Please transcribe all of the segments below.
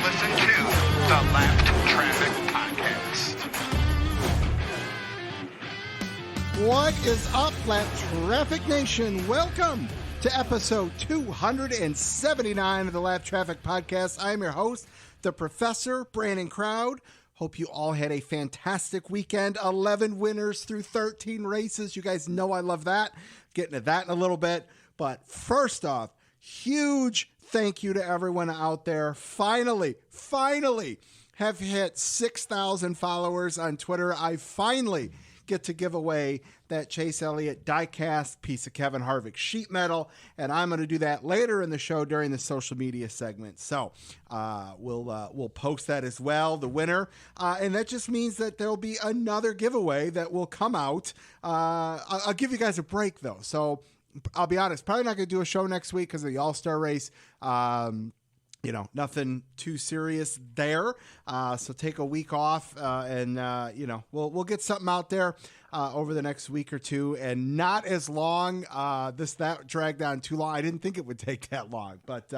listen to the Lap Traffic Podcast. What is up, Lap Traffic Nation? Welcome to episode 279 of the Lap Traffic Podcast. I'm your host, the Professor, Brandon Crowd. Hope you all had a fantastic weekend. 11 winners through 13 races. You guys know I love that. Getting to that in a little bit. But first off, huge thank you to everyone out there. Finally have hit 6,000 followers on Twitter. I finally get to give away that Chase Elliott die-cast piece of Kevin Harvick sheet metal, and I'm going to do that later in the show during the social media segment. So we'll post that as well, the winner, and that just means that there'll be another giveaway that will come out. I'll give you guys a break though, so I'll be honest, probably not going to do a show next week because of the All-Star race. Nothing too serious there. So take a week off, and we'll get something out there over the next week or two, and not as long. That dragged on too long. I didn't think it would take that long, but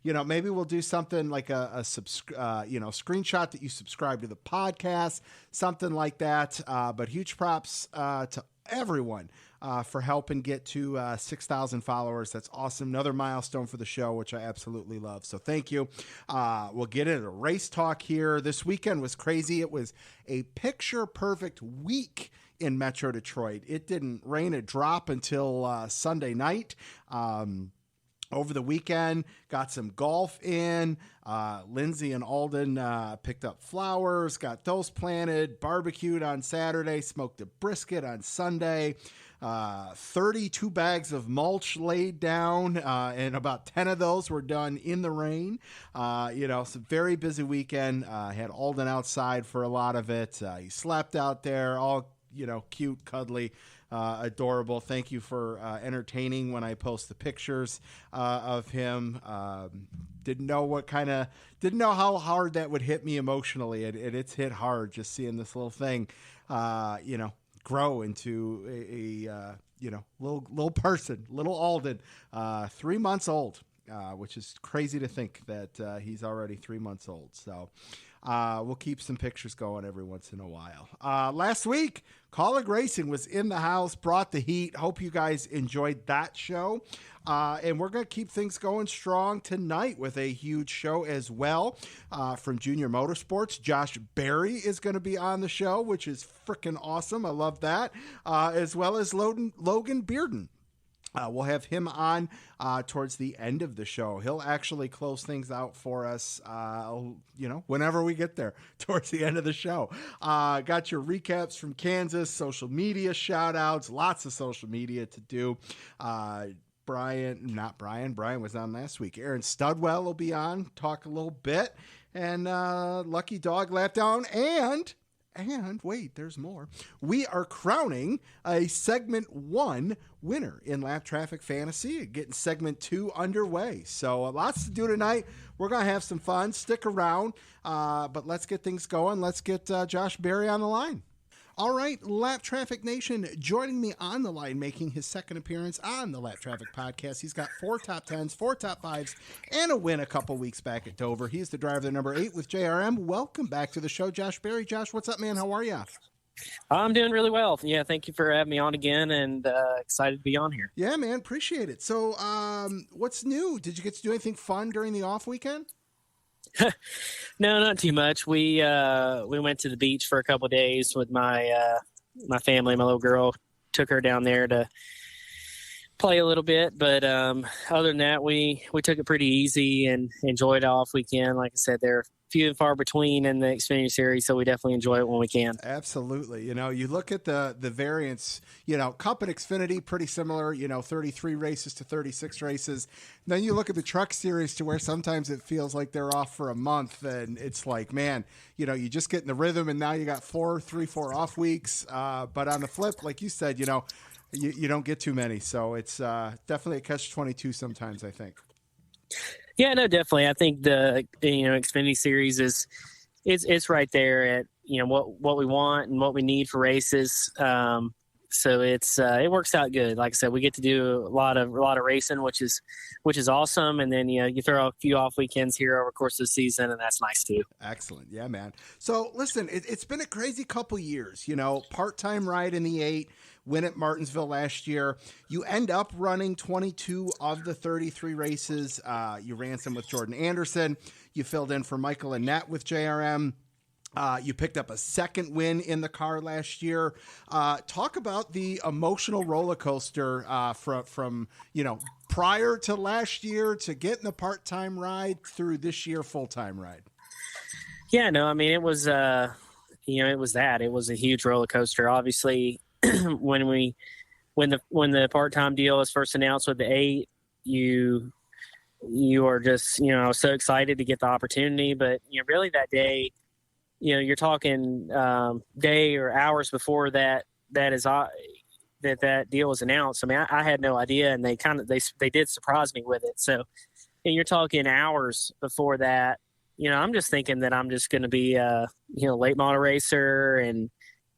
maybe we'll do something like a screenshot that you subscribe to the podcast, something like that. But huge props to everyone for helping get to 6,000 followers. That's awesome. Another milestone for the show, which I absolutely love. So thank you. We'll get into race talk here. This weekend was crazy. It was a picture-perfect week in Metro Detroit. It didn't rain a drop until Sunday night. Over the weekend, got some golf in. Lindsay and Alden picked up flowers, got those planted, barbecued on Saturday, smoked a brisket on Sunday. 32 bags of mulch laid down, and about 10 of those were done in the rain. It's a very busy weekend. Had Alden outside for a lot of it. He slept out there, all, cute, cuddly, adorable. Thank you for entertaining when I post the pictures of him. Didn't know how hard that would hit me emotionally. It's hit hard just seeing this little thing, grow into a little person, little Alden, 3 months old, which is crazy to think that he's already 3 months old. So we'll keep some pictures going every once in a while. Last week, Colleague Racing was in the house, brought the heat. Hope you guys enjoyed that show. And we're going to keep things going strong tonight with a huge show as well. From Junior Motorsports, Josh Berry is going to be on the show, which is freaking awesome. I love that. As well as Logan Bearden. We'll have him on towards the end of the show. He'll actually close things out for us, whenever we get there towards the end of the show. Got your recaps from Kansas, social media shout outs, lots of social media to do. Brian was on last week. Aaron Studwell will be on, talk a little bit, and Lucky Dog Lap Down, and wait, there's more. We are crowning a segment 1 winner in Lap Traffic Fantasy, getting segment 2 underway. So lots to do tonight. We're going to have some fun. Stick around, but let's get things going. Let's get Josh Berry on the line. All right, Lap Traffic Nation, joining me on the line, making his second appearance on the Lap Traffic Podcast. He's got 4 top 10s, 4 top 5s, and a win a couple weeks back at Dover. He's the driver, the number 8 with JRM. Welcome back to the show, Josh Berry. Josh, what's up, man? How are you? I'm doing really well. Yeah, thank you for having me on again, and excited to be on here. Yeah, man, appreciate it. So what's new? Did you get to do anything fun during the off weekend? No, not too much. We went to the beach for a couple of days with my family. My little girl, took her down there to play a little bit, but other than that, we took it pretty easy and enjoyed the off weekend. Like I said, they're few and far between in the Xfinity Series, so we definitely enjoy it when we can. Absolutely. You look at the variance, Cup and Xfinity, pretty similar, 33 races to 36 races. Then you look at the Truck Series to where sometimes it feels like they're off for a month, and it's like, man, you just get in the rhythm, and now you got 4 off weeks. But on the flip, like you said, you don't get too many. So it's definitely a catch-22 sometimes, I think. Yeah, no, definitely. I think the Xfinity Series it's right there at what we want and what we need for races. So it works out good. Like I said, we get to do a lot of racing, which is awesome. And then you throw a few off weekends here over the course of the season, and that's nice too. Excellent, yeah, man. So listen, it's been a crazy couple years. Part-time ride in the 8, win at Martinsville last year. You end up running 22 of the 33 races. You ran some with Jordan Anderson. You filled in for Michael Annette with JRM. You picked up a second win in the car last year. Talk about the emotional roller coaster from prior to last year to getting the part-time ride through this year full-time ride. Yeah, no, I mean, it was it was a huge roller coaster. Obviously, when the part-time deal was first announced with the 8, you are just so excited to get the opportunity, but really that day. You're talking day or hours before that deal was announced. I mean, I had no idea, and they did surprise me with it. So, and you're talking hours before that. I'm just thinking that I'm just going to be a late model racer and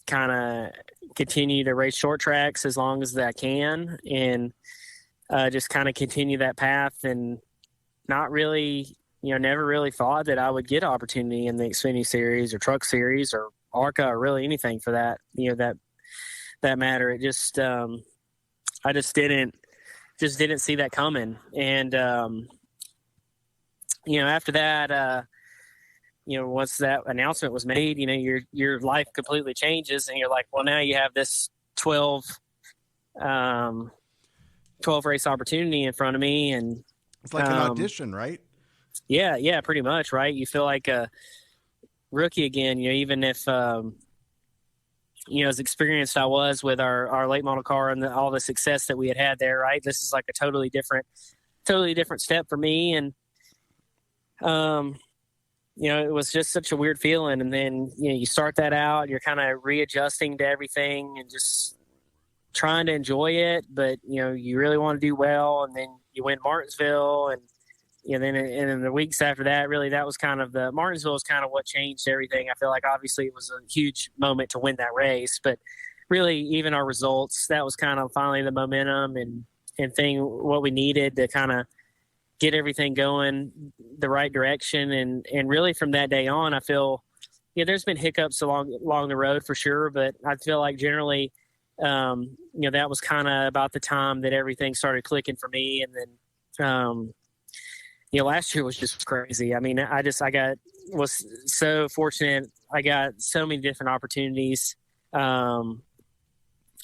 kind of continue to race short tracks as long as I can, and just kind of continue that path, and not really. Never really thought that I would get an opportunity in the Xfinity Series or Truck Series or ARCA or really anything for that, that matter. It just, I just didn't see that coming. And, after that, once that announcement was made, your life completely changes, and you're like, well, now you have this 12 race opportunity in front of me. And it's like an audition, right? Yeah, pretty much, right? You feel like a rookie again, even if, as experienced I was with our late model car and all the success that we had there, right? This is like a totally different step for me. And, it was just such a weird feeling. And then, you start that out, you're kind of readjusting to everything and just trying to enjoy it. But, you really want to do well. And then you win Martinsville, and then in the weeks after that, really, that was kind of Martinsville was kind of what changed everything. I feel like obviously it was a huge moment to win that race, but really even our results, that was kind of finally the momentum and what we needed to kind of get everything going the right direction. And really from that day on, I feel, there's been hiccups along the road for sure, but I feel like generally, that was kind of about the time that everything started clicking for me. And then, last year was just crazy. I mean, was so fortunate. I got so many different opportunities.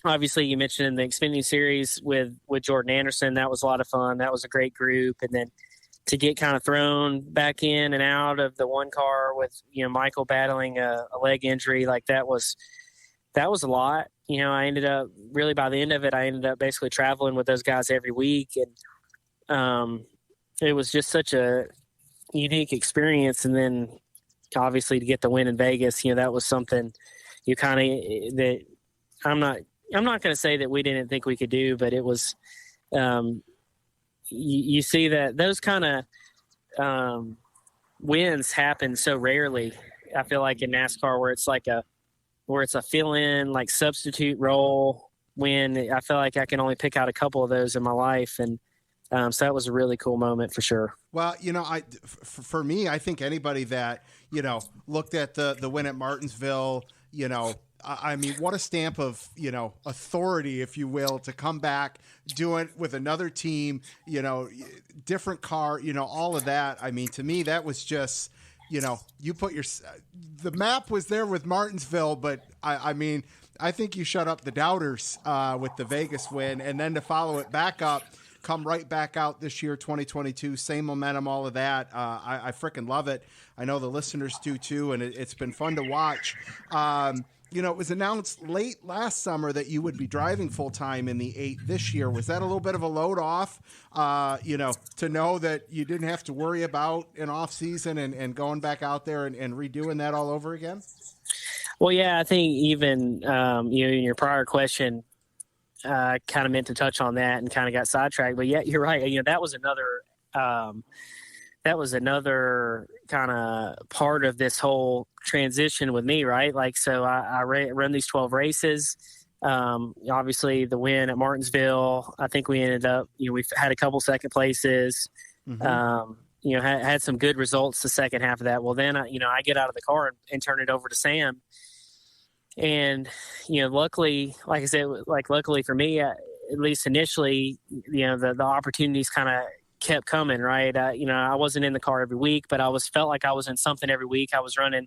Obviously, you mentioned in the Xfinity Series with Jordan Anderson, that was a lot of fun. That was a great group. And then to get kind of thrown back in and out of the one car with, Michael battling a leg injury, like that was a lot. I ended up really by the end of it, I ended up basically traveling with those guys every week. And, it was just such a unique experience. And then obviously to get the win in Vegas, that was something that I'm not going to say that we didn't think we could do, but it was, you see that those kind of wins happen so rarely. I feel like in NASCAR where it's a fill-in, like substitute role win. I feel like I can only pick out a couple of those in my life. And, so that was a really cool moment for sure. Well, for me, I think anybody that, looked at the win at Martinsville, I mean, what a stamp of, authority, if you will, to come back, do it with another team, different car, all of that. I mean, to me, that was just, you put the map was there with Martinsville, but I mean, I think you shut up the doubters with the Vegas win, and then to follow it back up, come right back out this year, 2022, same momentum, all of that. I freaking love it. I know the listeners do too, and it's been fun to watch. It was announced late last summer that you would be driving full time in the 8 this year. Was that a little bit of a load off, to know that you didn't have to worry about an off season and going back out there and redoing that all over again? Well, yeah, I think even, in your prior question, kind of meant to touch on that and kind of got sidetracked, but yeah, you're right. That was another kind of part of this whole transition with me, right? Like, so I run these 12 races. Obviously the win at Martinsville, I think we ended up, we've had a couple second places, had some good results the second half of that. Well, then, I get out of the car and turn it over to Sam. And, luckily, like I said, luckily for me, at least initially, the opportunities kind of kept coming, right? I wasn't in the car every week, but felt like I was in something every week. I was running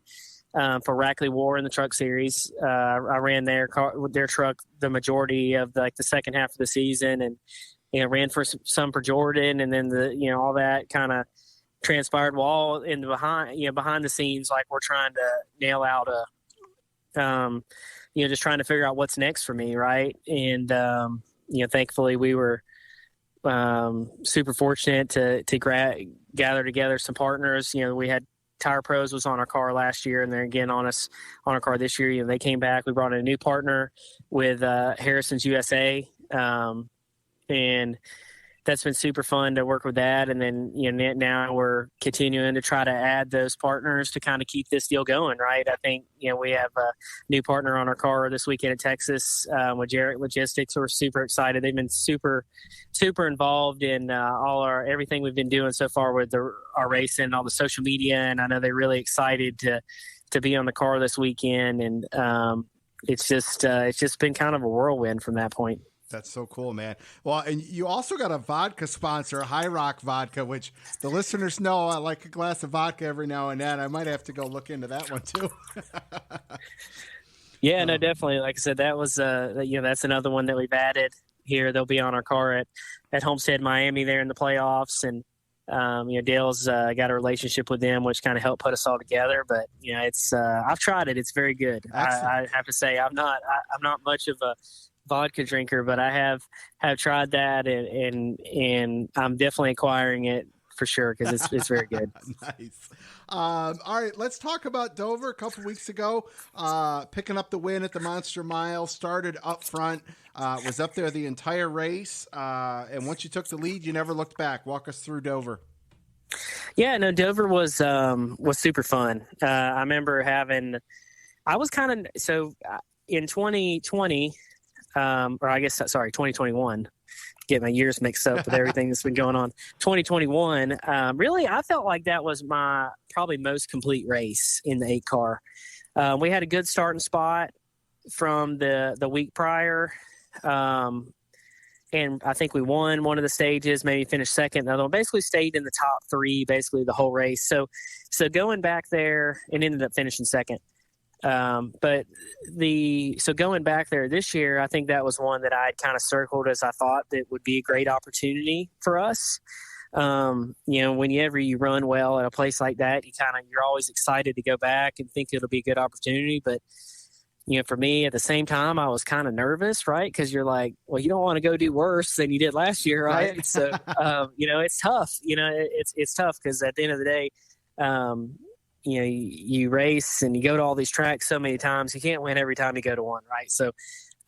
for Rackley War in the truck series. I ran their truck the majority of the second half of the season, and ran for some for Jordan, and then all that kind of transpired while in the behind the scenes, like we're trying to nail out just trying to figure out what's next for me, right? And thankfully we were super fortunate to gather together some partners. We had Tire Pros was on our car last year, and they're again on our car this year. They came back. We brought in a new partner with Harrison's USA, and that's been super fun to work with that. And then now we're continuing to try to add those partners to kind of keep this deal going, right? I think we have a new partner on our car this weekend in Texas with Jarrett Logistics. We're super excited. They've been super involved in everything we've been doing so far with our racing and all the social media, and I know they're really excited to be on the car this weekend. And it's just been kind of a whirlwind from that point. That's so cool, man. Well, and you also got a vodka sponsor, High Rock Vodka, which the listeners know I like a glass of vodka every now and then. I might have to go look into that one too. Yeah, no, definitely. Like I said, that was, that's another one that we've added here. They'll be on our car at Homestead, Miami there in the playoffs. And, Dale's got a relationship with them, which kind of helped put us all together. But, it's, I've tried it. It's very good. I have to say I'm not much of a vodka drinker, but I have tried that, and I'm definitely acquiring it for sure, because it's very good. Nice. All right, let's talk about Dover. A couple weeks ago, picking up the win at the Monster Mile, started up front, was up there the entire race, and once you took the lead, you never looked back. Walk us through Dover. Yeah, no, Dover was super fun. I remember in 2020. 2021. Get my years mixed up with everything that's been going on. 2021, really, I felt like that was my probably most complete race in the 8 car. We had a good starting spot from the week prior, and I think we won one of the stages, maybe finished second. The other one basically stayed in the top 3 basically the whole race. So going back there and ended up finishing second. But going back there this year, I think that was one that I had kind of circled as I thought that would be a great opportunity for us. Whenever you run well at a place like that, you're always excited to go back and think it'll be a good opportunity. But, for me at the same time, I was kind of nervous, right? Cause you're like, well, you don't want to go do worse than you did last year. Right. So, it's tough, it's tough. Cause at the end of the day, you race and you go to all these tracks so many times, you can't win every time you go to one. Right. So,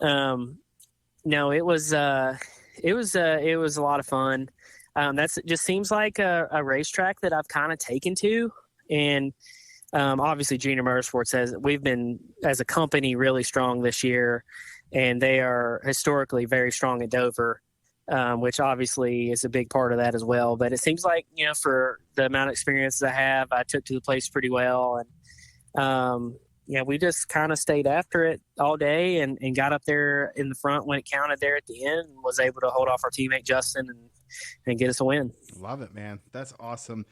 no, it was a lot of fun. It just seems like a racetrack that I've kind of taken to. And, obviously Junior Motorsports we've been as a company really strong this year, and they are historically very strong at Dover. Which obviously is a big part of that as well. But it seems like, for the amount of experience I have, I took to the place pretty well. And, we just kind of stayed after it all day and got up there in the front when it counted there at the end, and was able to hold off our teammate Justin and get us a win. Love it, man. That's awesome.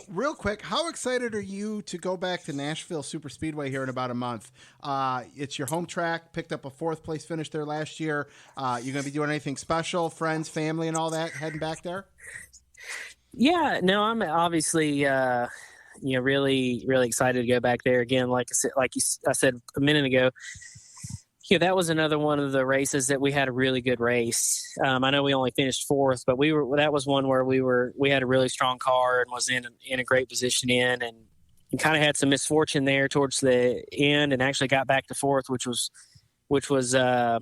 Real quick, how excited are you to go back to Nashville Super Speedway here in about a month? It's your home track, picked up a 4th place finish there last year. You going to be doing anything special, friends, family, and all that heading back there? Yeah, no, I'm obviously, really, really excited to go back there again. Like I said a minute ago, that was another one of the races that we had a really good race. I know we only finished 4th, but that was one where we had a really strong car and was in a great position and kind of had some misfortune there towards the end, and actually got back to 4th, which was a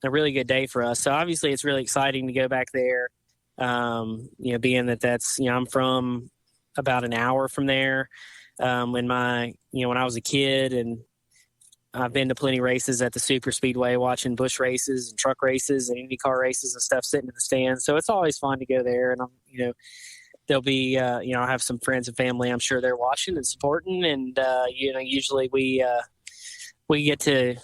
really good day for us. So obviously it's really exciting to go back there. Being that's, I'm from about an hour from there. When I was a kid, and I've been to plenty races at the super speedway, watching bush races and truck races and IndyCar races and stuff, sitting in the stands. So it's always fun to go there. And there'll be, I have some friends and family, I'm sure they're watching and supporting. And, usually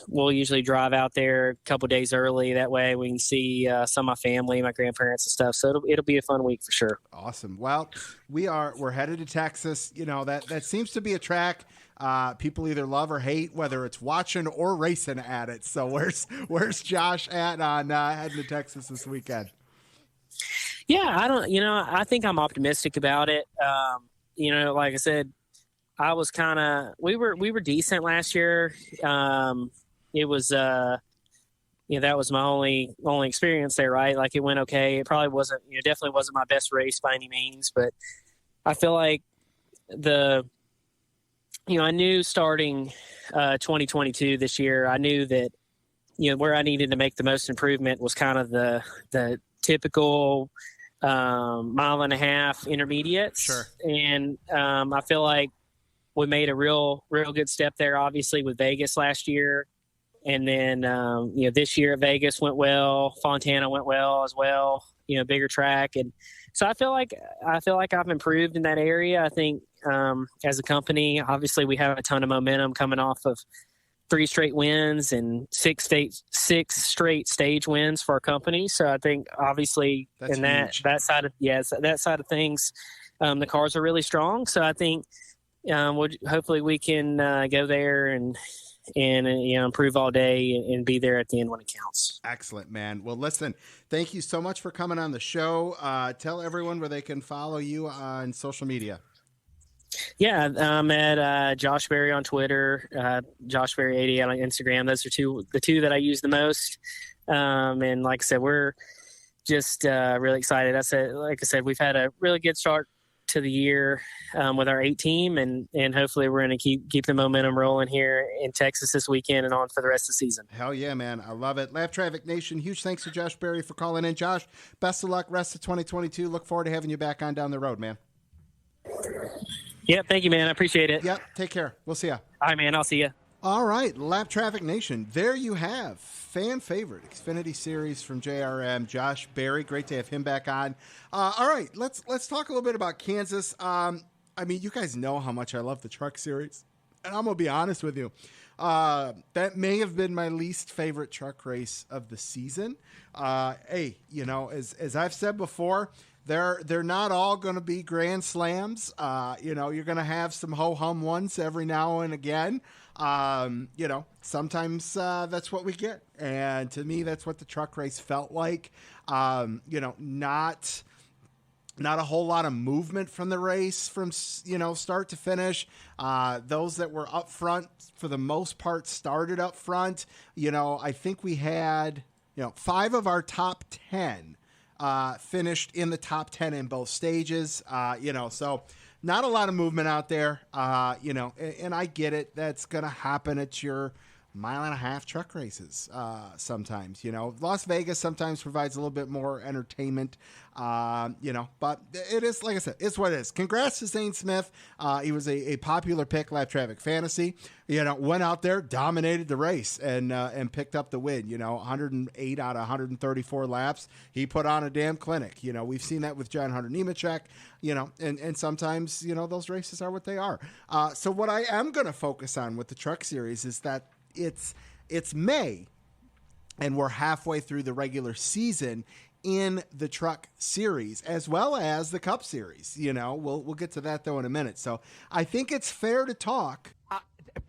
we'll usually drive out there a couple days early. That way we can see some of my family, my grandparents and stuff. So it'll be a fun week for sure. Awesome. Well, we're headed to Texas. That seems to be a track people either love or hate, whether it's watching or racing at it. So where's Josh at on heading to Texas this weekend? Yeah, I think I'm optimistic about it. Like I said, we were decent last year. It was, that was my only experience there, right? Like it went okay. It probably wasn't, definitely wasn't my best race by any means, but I feel like I knew starting 2022 this year, I knew that, where I needed to make the most improvement was kind of the typical mile and a half intermediates. Sure. And I feel like we made a real good step there, obviously, with Vegas last year. And then, this year at Vegas went well. Fontana went well as well, bigger track. And so I feel like I've improved in that area. I think as a company, obviously we have a ton of momentum coming off of 3 straight wins and 6 straight stage wins for our company. So I think obviously that's in huge. that side of things, the cars are really strong. So I think hopefully we can go there and improve all day and be there at the end when it counts. Excellent, man. Well, listen, thank you so much for coming on the show. Tell everyone where they can follow you on social media. Yeah, I'm at Josh Berry on Twitter, Josh Berry 88 on Instagram. Those are the two that I use the most. And like I said, we're just really excited. Like I said, we've had a really good start to the year with our 8 team, and hopefully we're going to keep the momentum rolling here in Texas this weekend and on for the rest of the season. Hell yeah, man. I love it. Lap Traffic Nation, huge thanks to Josh Berry for calling in. Josh, best of luck rest of 2022. Look forward to having you back on down the road, man. Yep, thank you, man. I appreciate it. Yep, take care. We'll see ya. All right, man. I'll see you. All right, Lap Traffic Nation. There you have fan favorite Xfinity Series from JRM, Josh Berry. Great to have him back on. All right, let's talk a little bit about Kansas. You guys know how much I love the Truck Series, and I'm gonna be honest with you. That may have been my least favorite truck race of the season. As I've said before, they're not all going to be grand slams. You're going to have some ho-hum ones every now and again. Sometimes that's what we get. And to me, that's what the truck race felt like. Not a whole lot of movement from the race from, start to finish. Those that were up front, for the most part, started up front. I think we had, 5 of our top 10 finished in the top 10 in both stages, so not a lot of movement out there, and I get it. That's going to happen at your mile and a half truck races. Sometimes, Las Vegas sometimes provides a little bit more entertainment, but it is, like I said, it's what it is. Congrats to Zane Smith. He was a popular pick, Lap Traffic Fantasy, went out there, dominated the race and picked up the win, 108 out of 134 laps. He put on a damn clinic. We've seen that with John Hunter Nemechek, and sometimes, those races are what they are. So what I am going to focus on with the Truck Series is that it's May, and we're halfway through the regular season in the Truck Series, as well as the Cup Series. We'll get to that though in a minute. So I think it's fair to talk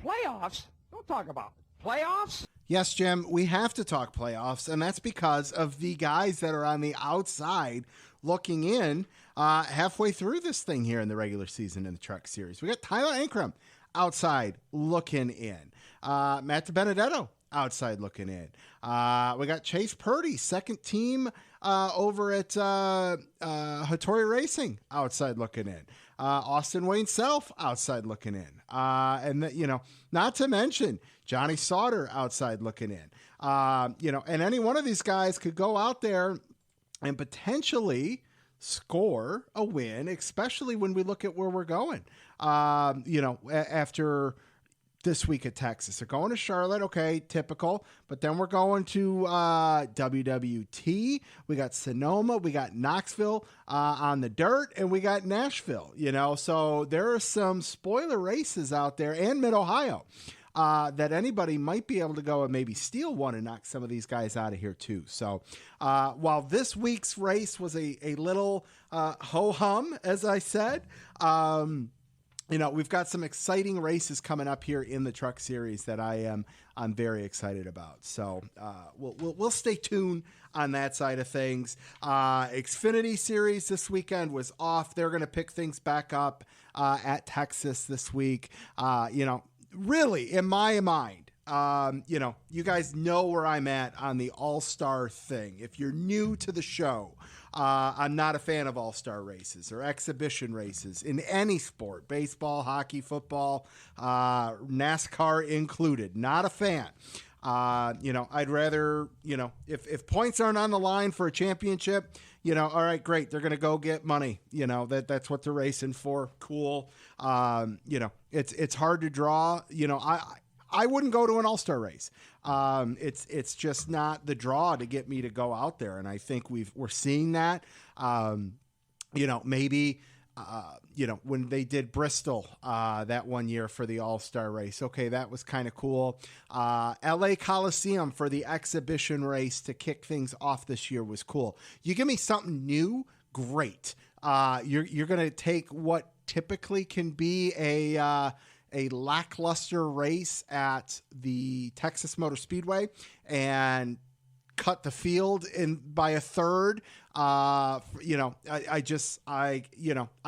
playoffs. Don't talk about playoffs. Yes, Jim, we have to talk playoffs, and that's because of the guys that are on the outside looking in halfway through this thing here in the regular season in the Truck Series. We got Tyler Ankrum outside looking in. Matt DiBenedetto outside looking in. We got Chase Purdy, second team over at Hattori Racing, outside looking in. Austin Wayne Self outside looking in. Not to mention Johnny Sauter outside looking in. And any one of these guys could go out there and potentially score a win, especially when we look at where we're going. After this week at Texas. They're going to Charlotte, okay, typical. But then we're going to WWT. We got Sonoma. We got Knoxville on the dirt. And we got Nashville, So there are some spoiler races out there, and Mid-Ohio, that anybody might be able to go and maybe steal one and knock some of these guys out of here too. So while this week's race was a little ho-hum, as I said, we've got some exciting races coming up here in the Truck Series that I'm very excited about. So we'll stay tuned on that side of things. Xfinity Series this weekend was off. They're going to pick things back up at Texas this week. Really, in my mind, you guys know where I'm at on the All-Star thing. If you're new to the show, I'm not a fan of all-star races or exhibition races in any sport, baseball, hockey, football, NASCAR included. Not a fan. I'd rather, if points aren't on the line for a championship, all right, great. They're going to go get money. That's what they're racing for. Cool. It's hard to draw. I wouldn't go to an all-star race. It's just not the draw to get me to go out there. And I think we're seeing that, maybe, when they did Bristol, that one year for the all-star race. Okay. That was kind of cool. LA Coliseum for the exhibition race to kick things off this year was cool. You give me something new. Great. You're going to take what typically can be a lackluster race at the Texas Motor Speedway and cut the field by a third. I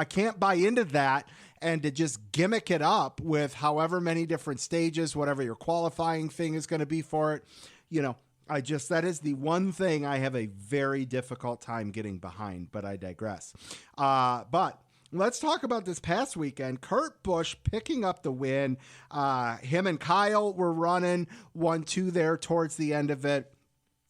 can't buy into that, and to just gimmick it up with however many different stages, whatever your qualifying thing is going to be for it. That is the one thing I have a very difficult time getting behind, but I digress. But let's talk about this past weekend. Kurt Busch picking up the win. Him and Kyle were running 1-2 there towards the end of it.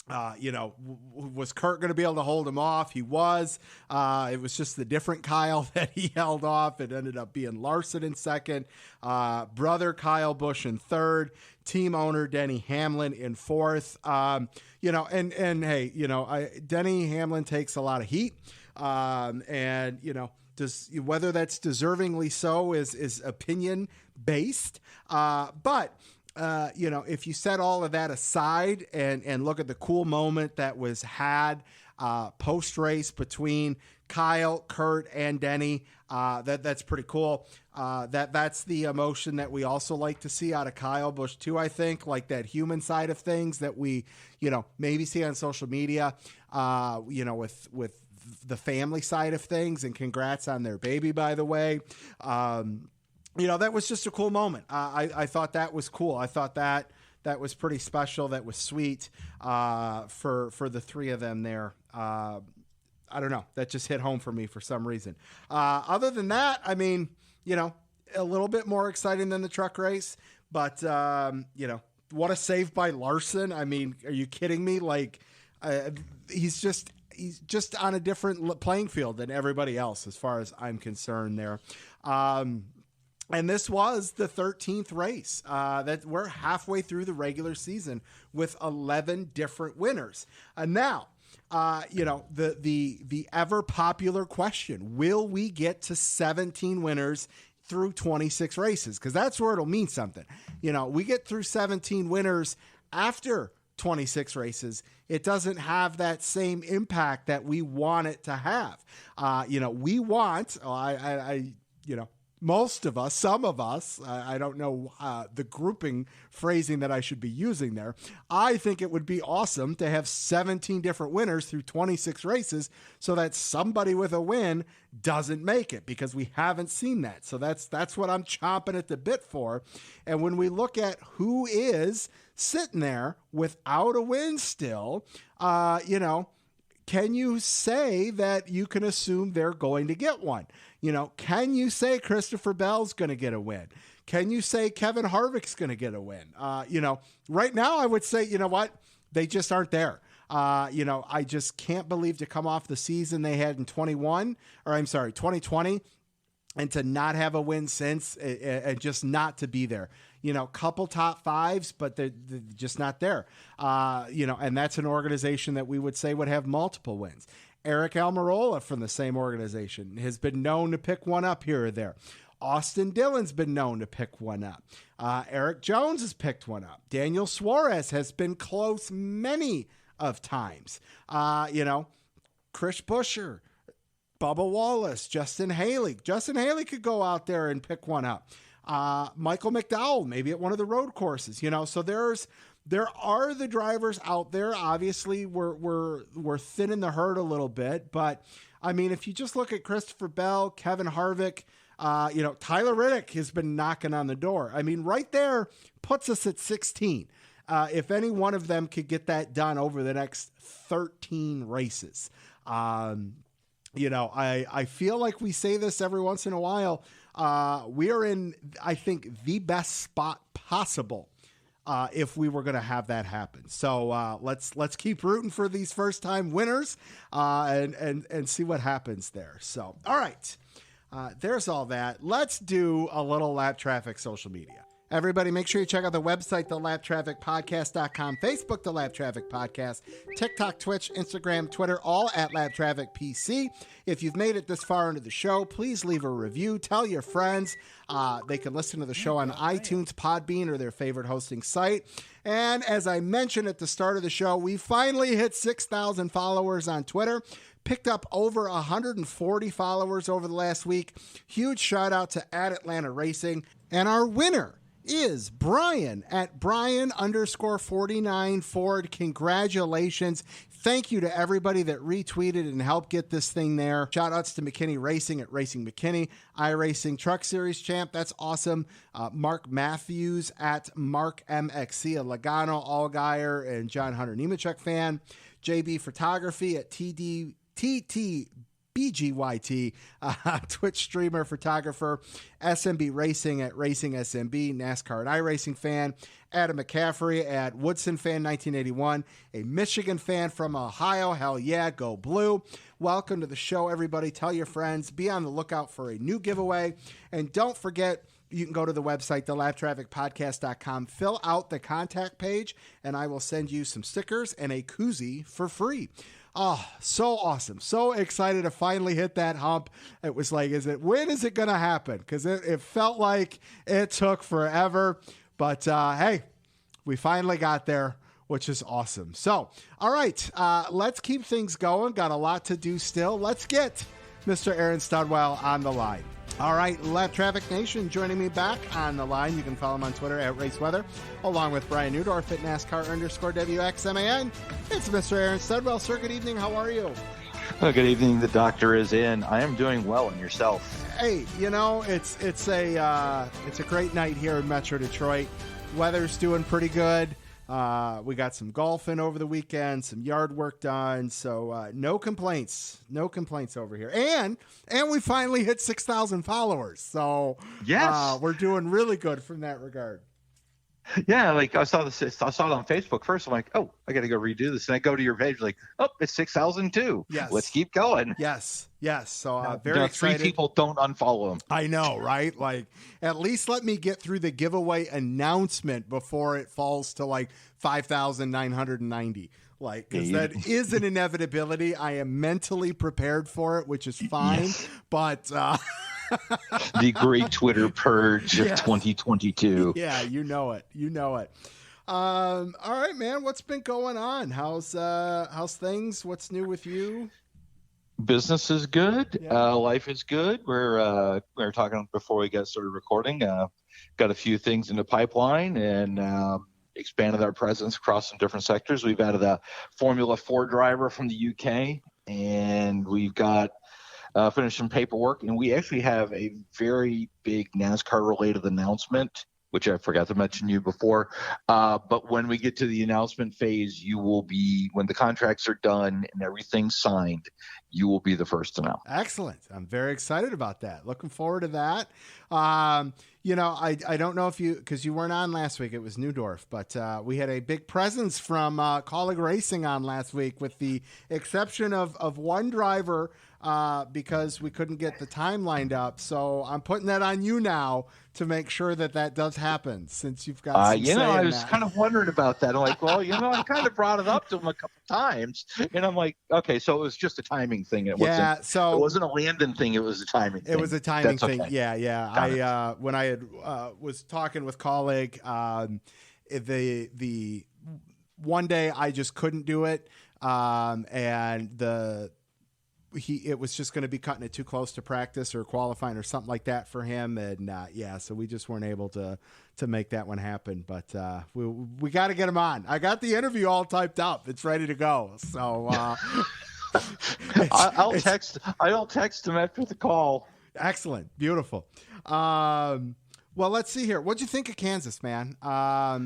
Was Kurt going to be able to hold him off? He was. It was just the different Kyle that he held off. It ended up being Larson in second, brother Kyle Busch in third, team owner Denny Hamlin in fourth. Denny Hamlin takes a lot of heat. Whether that's deservingly so is opinion based. But if you set all of that aside and look at the cool moment that was had post race between Kyle, Kurt, and Denny, that's pretty cool. That's the emotion that we also like to see out of Kyle Busch too. I think, like that human side of things that we maybe see on social media. With the family side of things, and congrats on their baby, by the way. That was just a cool moment. I thought that was cool. I thought that was pretty special. That was sweet for the three of them there. I don't know. That just hit home for me for some reason. Other than that, a little bit more exciting than the truck race, but what a save by Larson. Are you kidding me? He's just on a different playing field than everybody else, as far as I'm concerned there. And this was the 13th race that we're halfway through the regular season with 11 different winners. And now, the ever popular question, will we get to 17 winners through 26 races? Because that's where it'll mean something. We get through 17 winners after 26 races. It doesn't have that same impact that we want it to have. We want, most of us, some of us, I don't know the grouping phrasing that I should be using there. I think it would be awesome to have 17 different winners through 26 races so that somebody with a win doesn't make it, because we haven't seen that. So that's what I'm chomping at the bit for. And when we look at who is sitting there without a win still, can you say that you can assume they're going to get one? Can you say Christopher Bell's going to get a win? Can you say Kevin Harvick's going to get a win? Right now I would say, they just aren't there. I just can't believe, to come off the season they had in 2020, and to not have a win since, and just not to be there. Couple top fives, but they're just not there. And that's an organization that we would say would have multiple wins. Eric Almirola from the same organization has been known to pick one up here or there. Austin Dillon's been known to pick one up. Eric Jones has picked one up. Daniel Suarez has been close many of times. Chris Buescher, Bubba Wallace, Justin Haley. Justin Haley could go out there and pick one up. Michael McDowell, maybe at one of the road courses, so there are the drivers out there. Obviously we're thinning the herd a little bit, but I mean, if you just look at Christopher Bell, Kevin Harvick, Tyler Reddick has been knocking on the door. I mean, right there puts us at 16. If any one of them could get that done over the next 13 races, I feel like we say this every once in a while. We are in, I think, the best spot possible if we were going to have that happen. So let's keep rooting for these first time winners and see what happens there. So, all right, there's all that. Let's do a little Lap Traffic social media. Everybody, make sure you check out the website, thelaptrafficpodcast.com, Facebook, The Lap Traffic Podcast, TikTok, Twitch, Instagram, Twitter, all at Lap Traffic PC. If you've made it this far into the show, please leave a review. Tell your friends. They can listen to the show on iTunes, Podbean, or their favorite hosting site. And as I mentioned at the start of the show, we finally hit 6,000 followers on Twitter. Picked up over 140 followers over the last week. Huge shout out to @Atlanta Racing. And our winner is Brian at Brian_49 Ford. Congratulations. Thank you to everybody that retweeted and helped get this thing there. Shout outs to McKinney Racing at Racing McKinney, iRacing Truck Series Champ. That's awesome. Mark Matthews at Mark MXC, a Logano, Allgaier, and John Hunter Nemechek fan. JB Photography at BGYT, Twitch streamer, photographer. SMB Racing at Racing SMB, NASCAR and iRacing fan. Adam McCaffrey at Woodson Fan 1981, a Michigan fan from Ohio. Hell yeah, go blue. Welcome to the show, everybody. Tell your friends. Be on the lookout for a new giveaway. And don't forget, you can go to the website, thelaptrafficpodcast.com, fill out the contact page, and I will send you some stickers and a koozie for free. Oh, so awesome. So excited to finally hit that hump. It was like, when is it going to happen? Because it felt like it took forever. But hey, we finally got there, which is awesome. So, all right, let's keep things going. Got a lot to do still. Let's get Mr. Aaron Studwell on the line. All right, Lap Traffic Nation joining me back on the line. You can follow him on Twitter at RaceWeather, along with Brian Newdorf at NASCAR_WXMAN. It's Mr. Aaron Studwell. Sir, good evening. How are you? Well, good evening. The doctor is in. I am doing well, and yourself? Hey, it's a great night here in Metro Detroit. Weather's doing pretty good. We got some golfing over the weekend, some yard work done. So no complaints over here. And we finally hit 6,000 followers. So yes, we're doing really good from that regard. Yeah, like I saw it on Facebook first. I'm like, oh, I got to go redo this. And I go to your page, like, oh, it's 6,002. Yes. Let's keep going. Yes. So very excited. 3 people don't unfollow them. I know, right? Like, at least let me get through the giveaway announcement before it falls to like 5,990. Like, because that is an inevitability. I am mentally prepared for it, which is fine. Yes. But the great Twitter purge of 2022. Yeah, you know it. All right, man. What's been going on? How's things? What's new with you? Business is good. Yeah. Life is good. We were talking before we got started recording. Got a few things in the pipeline and expanded our presence across some different sectors. We've added a Formula 4 driver from the UK, and we've got finished some paperwork. And we actually have a very big NASCAR-related announcement, which I forgot to mention to you before. But when we get to the announcement phase, you will be, when the contracts are done and everything's signed, you will be the first to know. Excellent. I'm very excited about that. Looking forward to that. I don't know if because you weren't on last week, it was Newdorf, but we had a big presence from Colleague Racing on last week, with the exception of one driver because we couldn't get the time lined up. So I'm putting that on you now to make sure that does happen, since you've got some say I in was that. kind of wondering about that. I'm like, well, I kind of brought it up to him a couple times, and I'm like, okay, so it was just a timing thing. It wasn't a Landon thing. It was a timing thing. It was a timing That's thing. okay. Yeah. When I had was talking with colleague, the one day I just couldn't do it, and it was just going to be cutting it too close to practice or qualifying or something like that for him, and so we just weren't able to make that one happen. But we got to get him on. I got the interview all typed up; it's ready to go. So I'll text him after the call. Excellent, beautiful. Well, let's see here. What'd you think of Kansas, man? I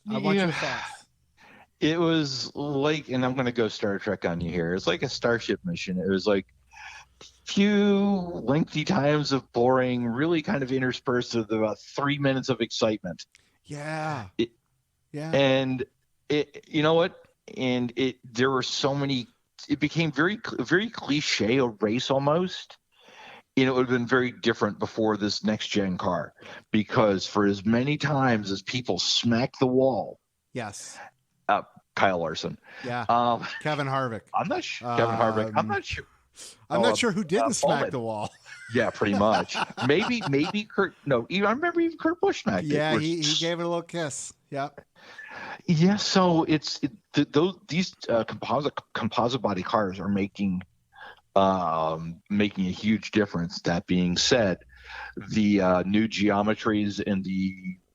want your thoughts. It was like, and I'm going to go Star Trek on you here. It's like a Starship mission. It was like few lengthy times of boring, really kind of interspersed with about 3 minutes of excitement. Yeah. And you know what? And there were so many. It became very cliche, a race almost. It would have been very different before this next gen car, because for as many times as people smacked the wall. Yes. Kyle Larson. Yeah. Kevin Harvick. I'm not sure. Kevin Harvick. I'm not sure. I'm not sure who didn't smack the wall. Yeah, pretty much. maybe Kurt. No, I remember even Kurt Busch smacked it. Yeah, he gave it a little kiss. Yep. Yeah. So these composite body cars are making a huge difference. That being said, the new geometries and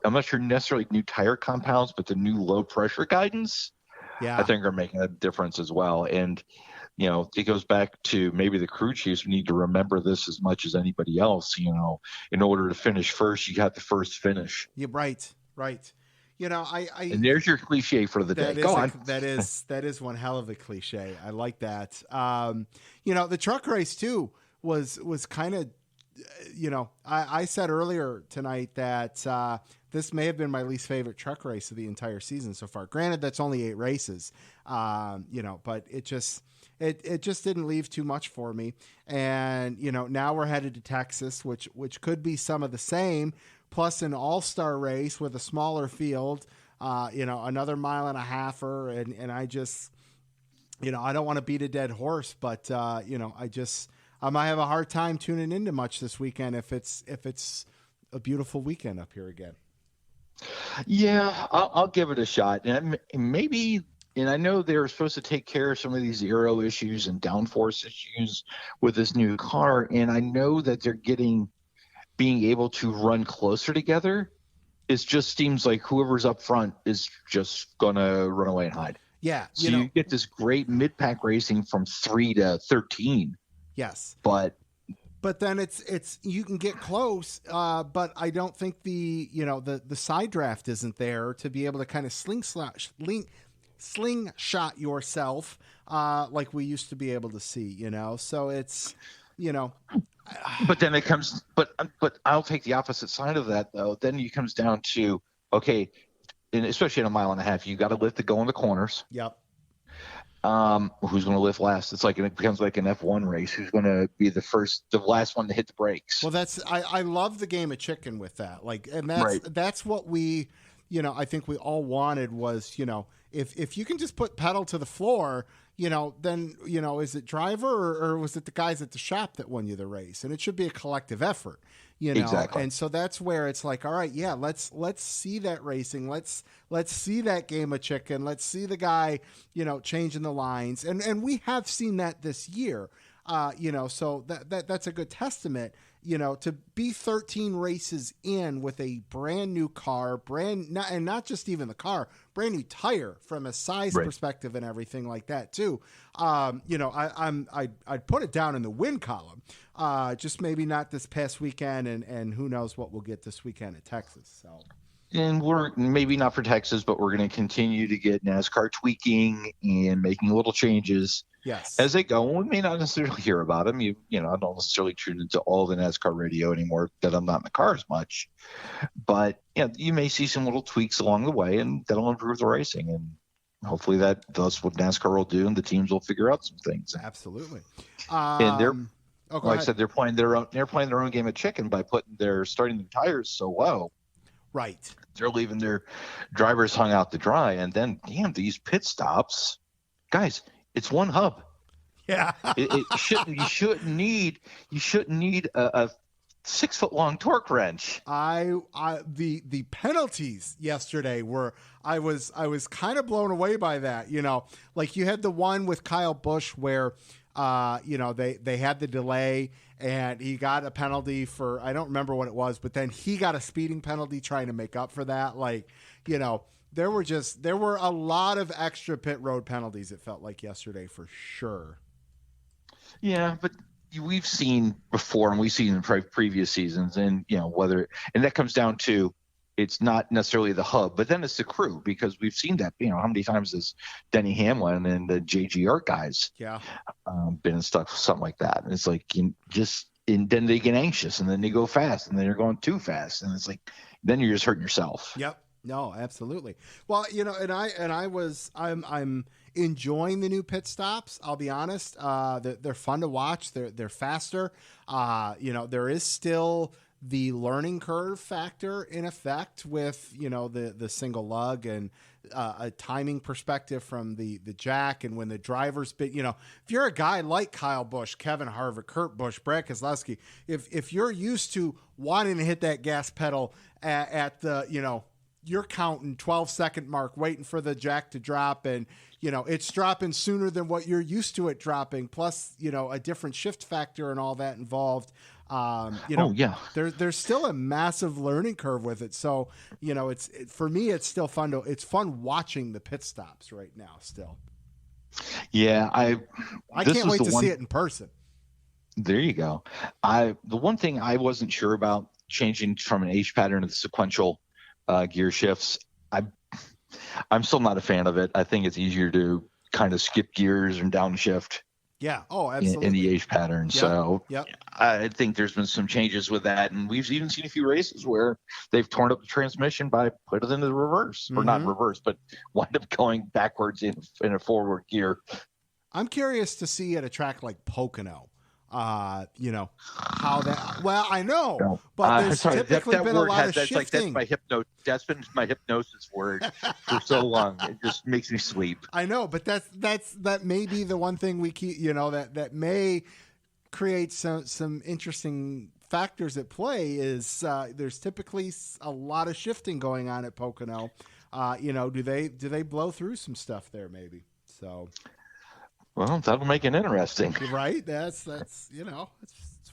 I'm not sure necessarily new tire compounds, but the new low pressure guidance, I think are making a difference as well. And, it goes back to maybe the crew chiefs need to remember this as much as anybody else. In order to finish first, you got to first finish. Yeah, right. And there's your cliche for the day. Go on. That is one hell of a cliche. I like that. The truck race too was kind of, I said earlier tonight that this may have been my least favorite truck race of the entire season so far. Granted, that's only 8 races, but it just didn't leave too much for me. And, now we're headed to Texas, which could be some of the same, plus an all-star race with a smaller field, another 1.5 miles, and I just, I don't want to beat a dead horse, but, I might have a hard time tuning into much this weekend if it's a beautiful weekend up here again. Yeah, I'll give it a shot. And maybe, and I know they're supposed to take care of some of these aero issues and downforce issues with this new car. And I know that they're being able to run closer together. It just seems like whoever's up front is just going to run away and hide. Yeah. So you get this great mid-pack racing from 3 to 13. Yes. But then it's you can get close, but I don't think the side draft isn't there to be able to kind of slingshot yourself like we used to be able to see, So it's, But then it comes, but I'll take the opposite side of that though. Then it comes down to, okay, and especially in a 1.5 miles, you got to lift to go in the corners. Yep. Who's going to lift last? It becomes like an F1 race. Who's going to be the last one to hit the brakes? Well, I love the game of chicken with that. That's what we, I think we all wanted was, if you can just put pedal to the floor, then, is it driver or was it the guys at the shop that won you the race? And it should be a collective effort, Exactly. And so that's where it's like, all right, yeah, let's see that racing. Let's see that game of chicken. Let's see the guy, changing the lines. And we have seen that this year, so that's a good testament, to be 13 races in with a brand new car, and not just even the car, brand new tire from a size perspective and everything like that too. I'd put it down in the win column, just maybe not this past weekend, and who knows what we'll get this weekend at Texas. So. And we're maybe not for Texas, but we're going to continue to get NASCAR tweaking and making little changes. Yes. As they go, we may not necessarily hear about them. I don't necessarily tune into all the NASCAR radio anymore that I'm not in the car as much. But you may see some little tweaks along the way, and that'll improve the racing. And hopefully that's what NASCAR will do, and the teams will figure out some things. Absolutely. And they're like I said, they're playing their own game of chicken by starting the tires so low. Right. They're leaving their drivers hung out to dry, and then damn these pit stops, guys. It's one hub. Yeah. You shouldn't need a 6 foot long torque wrench. The penalties yesterday were, I was kind of blown away by that. Like you had the one with Kyle Busch where they had the delay and he got a penalty for, I don't remember what it was, but then he got a speeding penalty trying to make up for that. There were a lot of extra pit road penalties, it felt like yesterday for sure. Yeah, but we've seen before, and we've seen in previous seasons, and and that comes down to, it's not necessarily the hub, but then it's the crew, because we've seen that. How many times has Denny Hamlin and the JGR guys been in stuff, something like that? And it's like and then they get anxious, and then they go fast, and then you're going too fast, and it's like then you're just hurting yourself. Yep. No, absolutely. Well, I'm enjoying the new pit stops. I'll be honest. They're fun to watch. They're faster. There is still the learning curve factor in effect with, the single lug and a timing perspective from the jack. And when the drivers if you're a guy like Kyle Busch, Kevin Harvick, Kurt Busch, Brad Keselowski, if you're used to wanting to hit that gas pedal at the, you're counting 12-second mark, waiting for the jack to drop, and it's dropping sooner than what you're used to it dropping. Plus, a different shift factor and all that involved. There's still a massive learning curve with it. So, for me, it's still fun it's fun watching the pit stops right now. Still, yeah, I can't wait to see it in person. There you go. The one thing I wasn't sure about changing from an H pattern to the sequential gear shifts, I'm still not a fan of it. I think it's easier to kind of skip gears and downshift. Yeah. Oh, absolutely. In the H pattern. Yep. So yep. I think there's been some changes with that, and we've even seen a few races where they've torn up the transmission by putting it into the reverse, or not reverse, but wind up going backwards in a forward gear. I'm curious to see at a track like Pocono. How that? Well, I know, but there's typically been a lot of shifting. That's been my hypnosis word for so long. It just makes me sleep. I know, but that may be the one thing we keep. That may create some interesting factors at play. Is there's typically a lot of shifting going on at Pocono. Do they blow through some stuff there? Maybe so. Well, that'll make it interesting, right? That's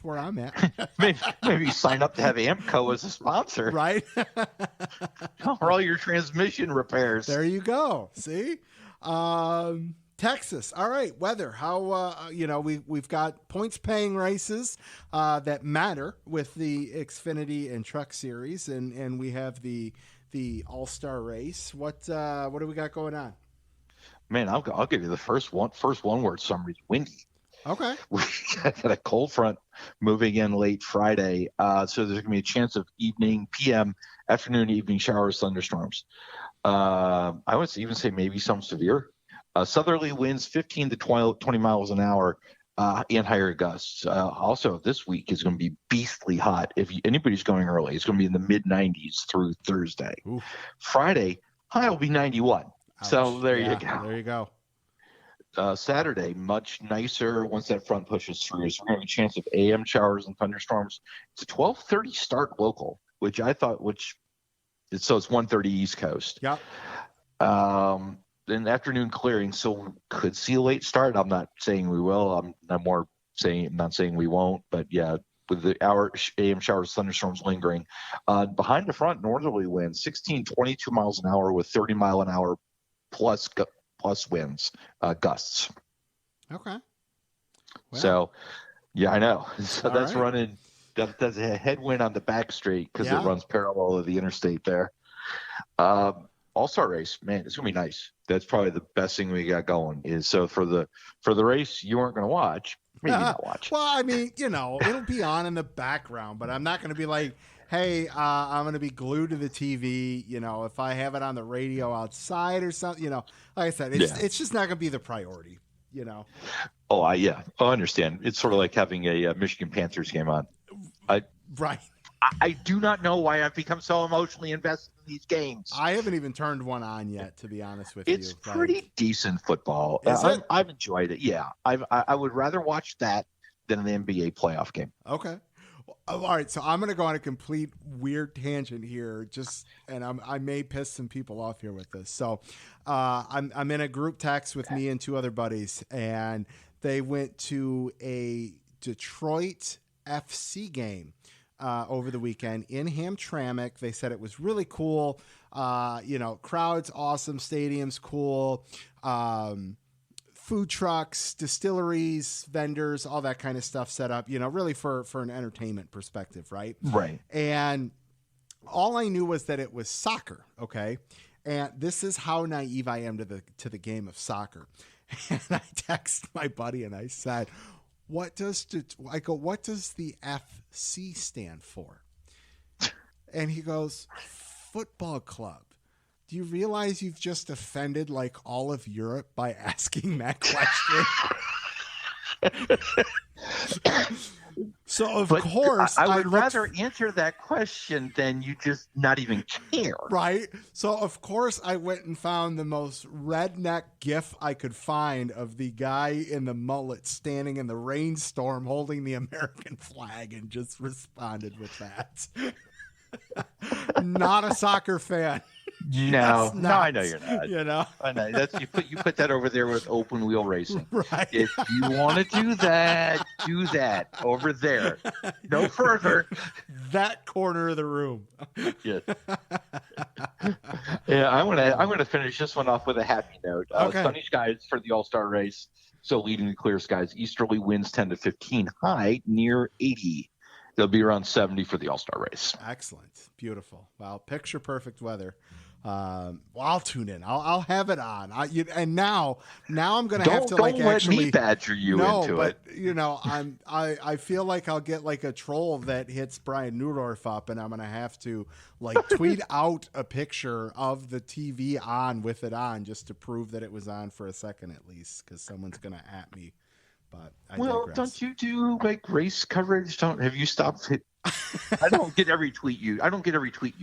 where I'm at. maybe sign up to have Amco as a sponsor, right? For all your transmission repairs. There you go. See, Texas. All right, weather. How we've got points paying races that matter with the Xfinity and Truck Series, and we have the All-Star race. What do we got going on? Man, I'll give you the first one word summary. Windy. Okay. We got a cold front moving in late Friday, so there's going to be a chance of afternoon, evening showers, thunderstorms. I would even say maybe some severe. Southerly winds 15 to 20 miles an hour, and higher gusts. Also, this week is going to be beastly hot. If anybody's going early, it's going to be in the mid-90s through Thursday. Ooh. Friday, high will be 91. Ouch. So there you go. There you go. Saturday, much nicer once that front pushes through. So we're going to have a chance of AM showers and thunderstorms. It's a 12:30 start local, so it's 1:30 East Coast. Yep. Then afternoon clearing, so could see a late start. I'm not saying we will. I'm not saying we won't. But yeah, with the hour AM showers, thunderstorms lingering. Behind the front, northerly winds 16-22 miles an hour with 30 mile an hour plus winds, gusts. Okay. Well, so, yeah, I know. So that's right. running. That's a headwind on the back straight because it runs parallel to the interstate there. All-Star race, man, it's gonna be nice. That's probably the best thing we got going. Is so for the race you weren't gonna watch. Maybe not watch. Well, I mean, it'll be on in the background, but I'm not going to be like hey, I'm going to be glued to the TV. If I have it on the radio outside or something, like I said, it's just not going to be the priority, Oh, I understand. It's sort of like having a Michigan Panthers game on. Right. I do not know why I've become so emotionally invested in these games. I haven't even turned one on yet, to be honest with you. It's pretty decent football. Is it? I've enjoyed it. Yeah, I would rather watch that than an NBA playoff game. Okay. All right, so I'm going to go on a complete weird tangent here, and I may piss some people off here with this. So I'm in a group text with me and 2 other buddies, and they went to a Detroit FC game over the weekend in Hamtramck. They said it was really cool. Crowd's awesome, stadium's cool. Food trucks, distilleries, vendors, all that kind of stuff set up, really for an entertainment perspective, right? Right. And all I knew was that it was soccer, okay? And this is how naive I am to the game of soccer. And I text my buddy and I said, what does the FC stand for? And he goes, football club. Do you realize you've just offended like all of Europe by asking that question? So of course I would rather answer that question than you just not even care. Right. So of course I went and found the most redneck gif I could find of the guy in the mullet standing in the rainstorm holding the American flag and just responded with that. Not a soccer fan. No, I know you're not. I know you put that over there with open wheel racing. Right. If you want to do that over there. No further. That corner of the room. Yes. Yeah, I'm gonna finish this one off with a happy note. Okay. Sunny skies for the All-Star race. So leading the clear skies. Easterly winds 10 to 15. High near 80. They'll be around 70 for the All-Star race. Excellent. Beautiful. Well, picture perfect weather. I'll tune in. I'll have it on. And now I'm going to have to don't let me badger you into it. I feel like I'll get like a troll that hits Brian Newdorf up, and I'm going to have to like tweet out a picture of the TV on with it on just to prove that it was on for a second at least, because someone's going to at me. But I digress. Don't you do like race coverage? Have you stopped? I don't get every tweet you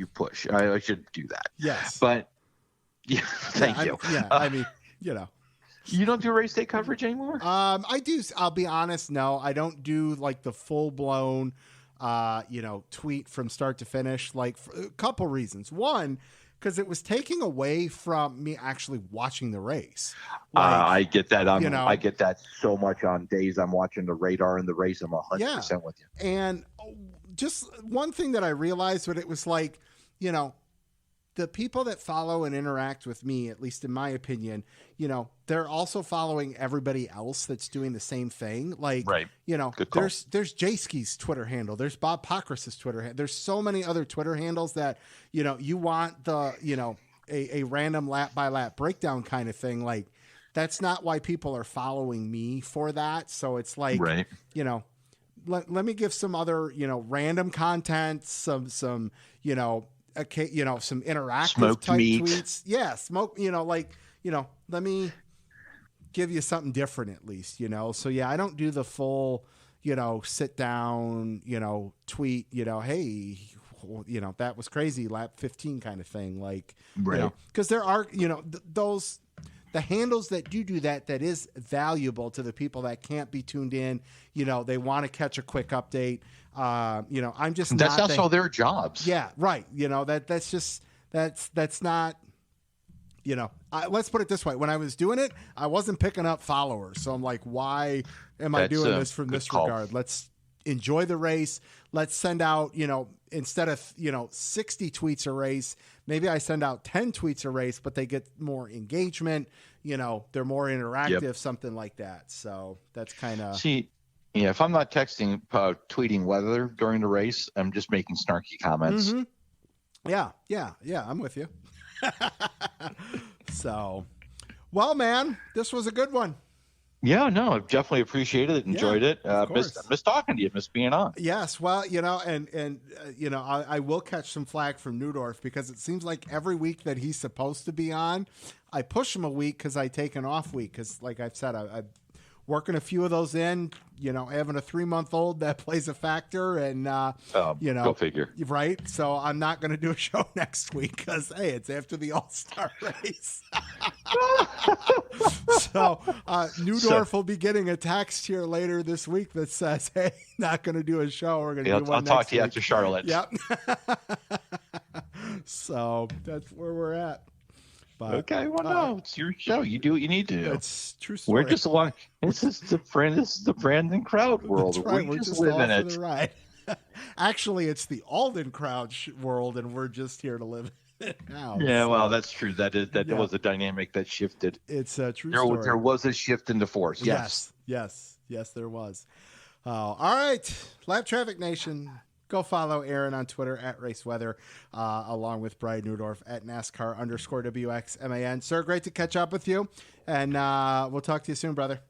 push. I should do that. Yes, but thank you. You don't do race day coverage anymore. I do. I'll be honest. No, I don't do like the full blown, tweet from start to finish. Like for a couple reasons. One, because it was taking away from me actually watching the race. I get that. I get that so much on days I'm watching the radar in the race. I'm 100% with you. And just one thing that I realized, but it was like, the people that follow and interact with me, at least in my opinion, they're also following everybody else that's doing the same thing. Like, right. There's Jayski's Twitter handle. There's Bob Pockrass's Twitter handle. There's so many other Twitter handles that, you want the, a random lap by lap breakdown kind of thing. Like, that's not why people are following me for that. So it's like, right. Let me give some other, random content, some, some interactive smoked type meat tweets. Yeah. Let me give you something different at least, So yeah, I don't do the full, sit down, tweet, hey, that was crazy, lap 15 kind of thing. Like, right. Cause there are, the handles that do that is valuable to the people that can't be tuned in. They want to catch a quick update. I'm just that's also their jobs. Yeah, right. That's not. Let's put it this way: when I was doing it, I wasn't picking up followers. So I'm like, why am I doing this from this regard? Let's enjoy the race. Let's send out, instead of 60 tweets a race, maybe I send out 10 tweets a race, but they get more engagement. They're more interactive, something like that. So that's kind of. See, yeah, if I'm not tweeting weather during the race, I'm just making snarky comments. Mm-hmm. Yeah, I'm with you. So, well, man, this was a good one. Yeah, no, I've definitely appreciated it, enjoyed it. course. Miss talking to you, miss being on. Yes, well, I will catch some flack from Newdorf because it seems like every week that he's supposed to be on, I push him a week because I take an off week because, like I've said, I'm working a few of those in. Having a 3-month-old that plays a factor, and go figure, right? So I'm not going to do a show next week because it's after the All-Star race. So Newdorf will be getting a text here later this week that says, "Hey, not going to do a show. We're going to do one I'll next talk to you week." after Charlotte. Yep. So that's where we're at. But, okay, well, no, it's your show. You do what you need to do. It's true story. We're just along. This is the Brandon Crowd world. That's right. We just live in it. Right. Actually, it's the Alden Crowd world, and we're just here to live in it now. Yeah, well, that's true. That was a dynamic that shifted. It's a true story. There was a shift into force. Yes, there was. All right, Lap Traffic Nation. Go follow Aaron on Twitter at RaceWeather, along with Brian Newdorf at NASCAR_WXMAN. Sir, great to catch up with you, and we'll talk to you soon, brother.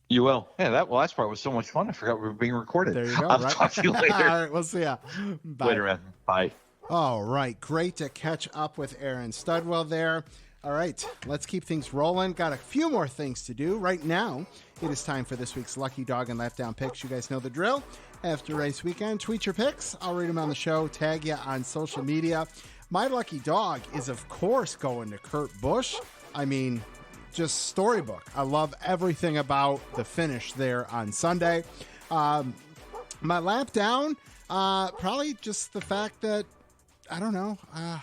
You will. Yeah, that last part was so much fun. I forgot we were being recorded. There you go. I'll right? talk to you later. All right, we'll see ya. Bye. Later, man. Bye. All right, great to catch up with Aaron Studwell there. All right, let's keep things rolling. Got a few more things to do. Right now, it is time for this week's Lucky Dog and Lap Down picks. You guys know the drill. After race weekend, tweet your picks. I'll read them on the show, tag you on social media. My lucky dog is, of course, going to Kurt Busch. I mean, just storybook. I love everything about the finish there on Sunday. My lap down, probably just the fact that, I don't know, I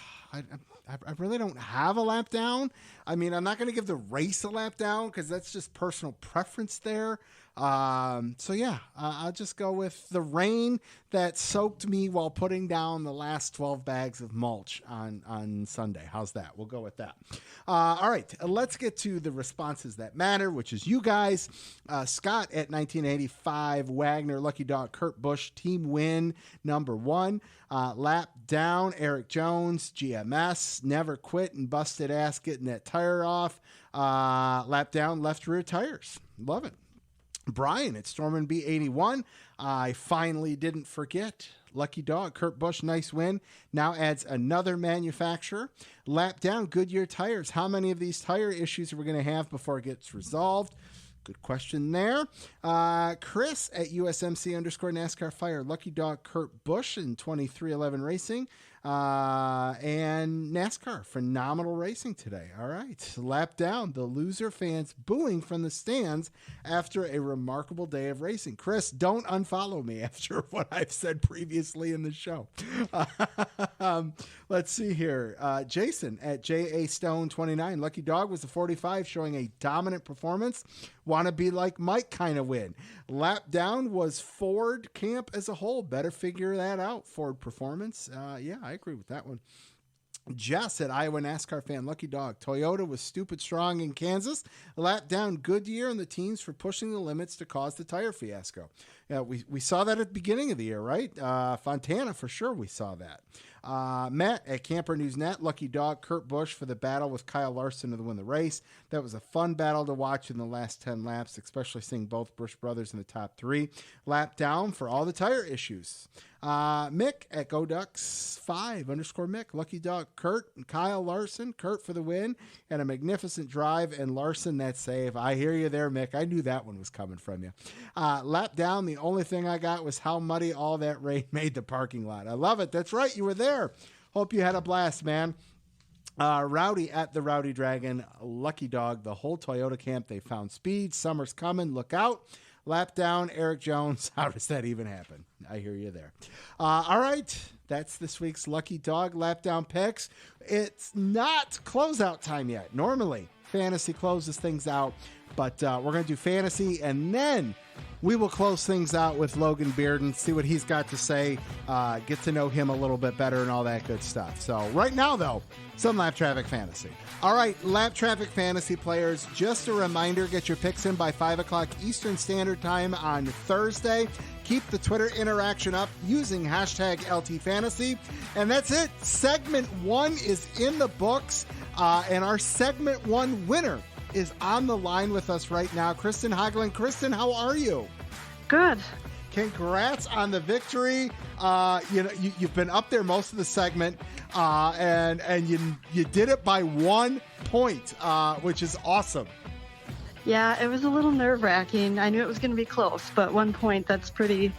really don't have a lap down. I mean, I'm not going to give the race a lap down because that's just personal preference there. So yeah, I'll just go with the rain that soaked me while putting down the last 12 bags of mulch on Sunday. How's that? We'll go with that. All right, let's get to the responses that matter, which is you guys. Scott at 1985, Wagner, Lucky Dog, Kurt Busch, team win, number 1. Lap down, Eric Jones, GMS, never quit and busted ass getting that tire off. Lap down, left rear tires. Love it. Brian at Stormin B81. I finally didn't forget. Lucky Dog, Kurt Busch, nice win. Now adds another manufacturer. Lap down, Goodyear tires. How many of these tire issues are we going to have before it gets resolved? Good question there. Chris at USMC_NASCAR Fire. Lucky Dog, Kurt Busch in 2311 Racing. And NASCAR, phenomenal racing today. All right. Lap down, the loser fans booing from the stands after a remarkable day of racing. Chris, don't unfollow me after what I've said previously in the show. Let's see here. Jason at JA Stone 29. Lucky Dog was the 45, showing a dominant performance. Want to be like Mike kind of win. Lap down was Ford camp as a whole. Better figure that out. Ford performance. Yeah, I agree with that one. Jess at Iowa NASCAR fan. Lucky Dog. Toyota was stupid strong in Kansas. Lap down Goodyear and the teams for pushing the limits to cause the tire fiasco. Yeah, we saw that at the beginning of the year, right? Fontana, for sure, we saw that. Matt at Camper News Net. Lucky Dog, Kurt Busch for the battle with Kyle Larson to win the race. That was a fun battle to watch in the last 10 laps, especially seeing both Busch brothers in the top 3. Lap down for all the tire issues. Mick at GoDucks5_Mick. Lucky Dog, Kurt and Kyle Larson. Kurt for the win and a magnificent drive, and Larson that save. I hear you there, Mick. I knew that one was coming from you. Lap down, the only thing I got was how muddy all that rain made the parking lot. I love it. That's right. You were there. Hope you had a blast, man. Rowdy at the Rowdy Dragon. Lucky Dog, the whole Toyota camp. They found speed. Summer's coming. Look out. Lap down, Eric Jones. How does that even happen? I hear you there. All right. That's this week's Lucky Dog Lap Down picks. It's not closeout time yet. Normally, fantasy closes things out, but we're going to do fantasy, and then we will close things out with Logan Bearden, see what he's got to say, get to know him a little bit better and all that good stuff. So right now, though, some Lap Traffic Fantasy. All right, Lap Traffic Fantasy players, just a reminder, get your picks in by 5 o'clock Eastern Standard Time on Thursday. Keep the Twitter interaction up using hashtag LTFantasy. And that's it. Segment 1 is in the books, and our Segment 1 winner is on the line with us right now. Kristen Hagelin. Kristen, how are you? Good. Congrats on the victory. You've been up there most of the segment, and you did it by 1 point, which is awesome. Yeah, it was a little nerve-wracking. I knew it was going to be close, but 1 point, that's pretty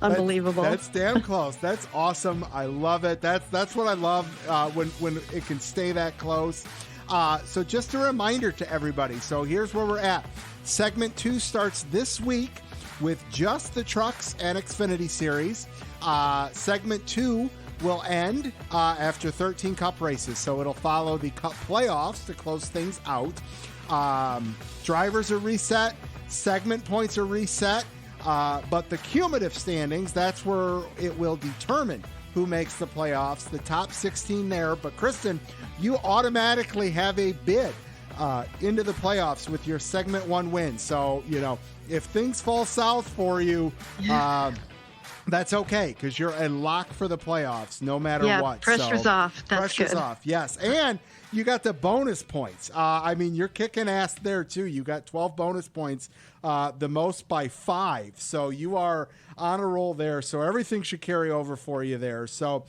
unbelievable. That's damn close. That's awesome. I love it. That's what I love when it can stay that close. So just a reminder to everybody. So here's where we're at. Segment 2 starts this week with just the Trucks and Xfinity Series. Segment 2 will end after 13 Cup races, so it'll follow the Cup playoffs to close things out. Drivers are reset, segment points are reset, but the cumulative standings, that's where it will determine who makes the playoffs, the top 16 there. But Kristen, you automatically have a bid into the playoffs with your segment 1 win. So, if things fall south for you, that's okay, because you're a lock for the playoffs no matter what. Pressure's off. That's pressure's good. off, yes. And you got the bonus points. You're kicking ass there, too. You got 12 bonus points, the most by 5. So you are on a roll there. So everything should carry over for you there. So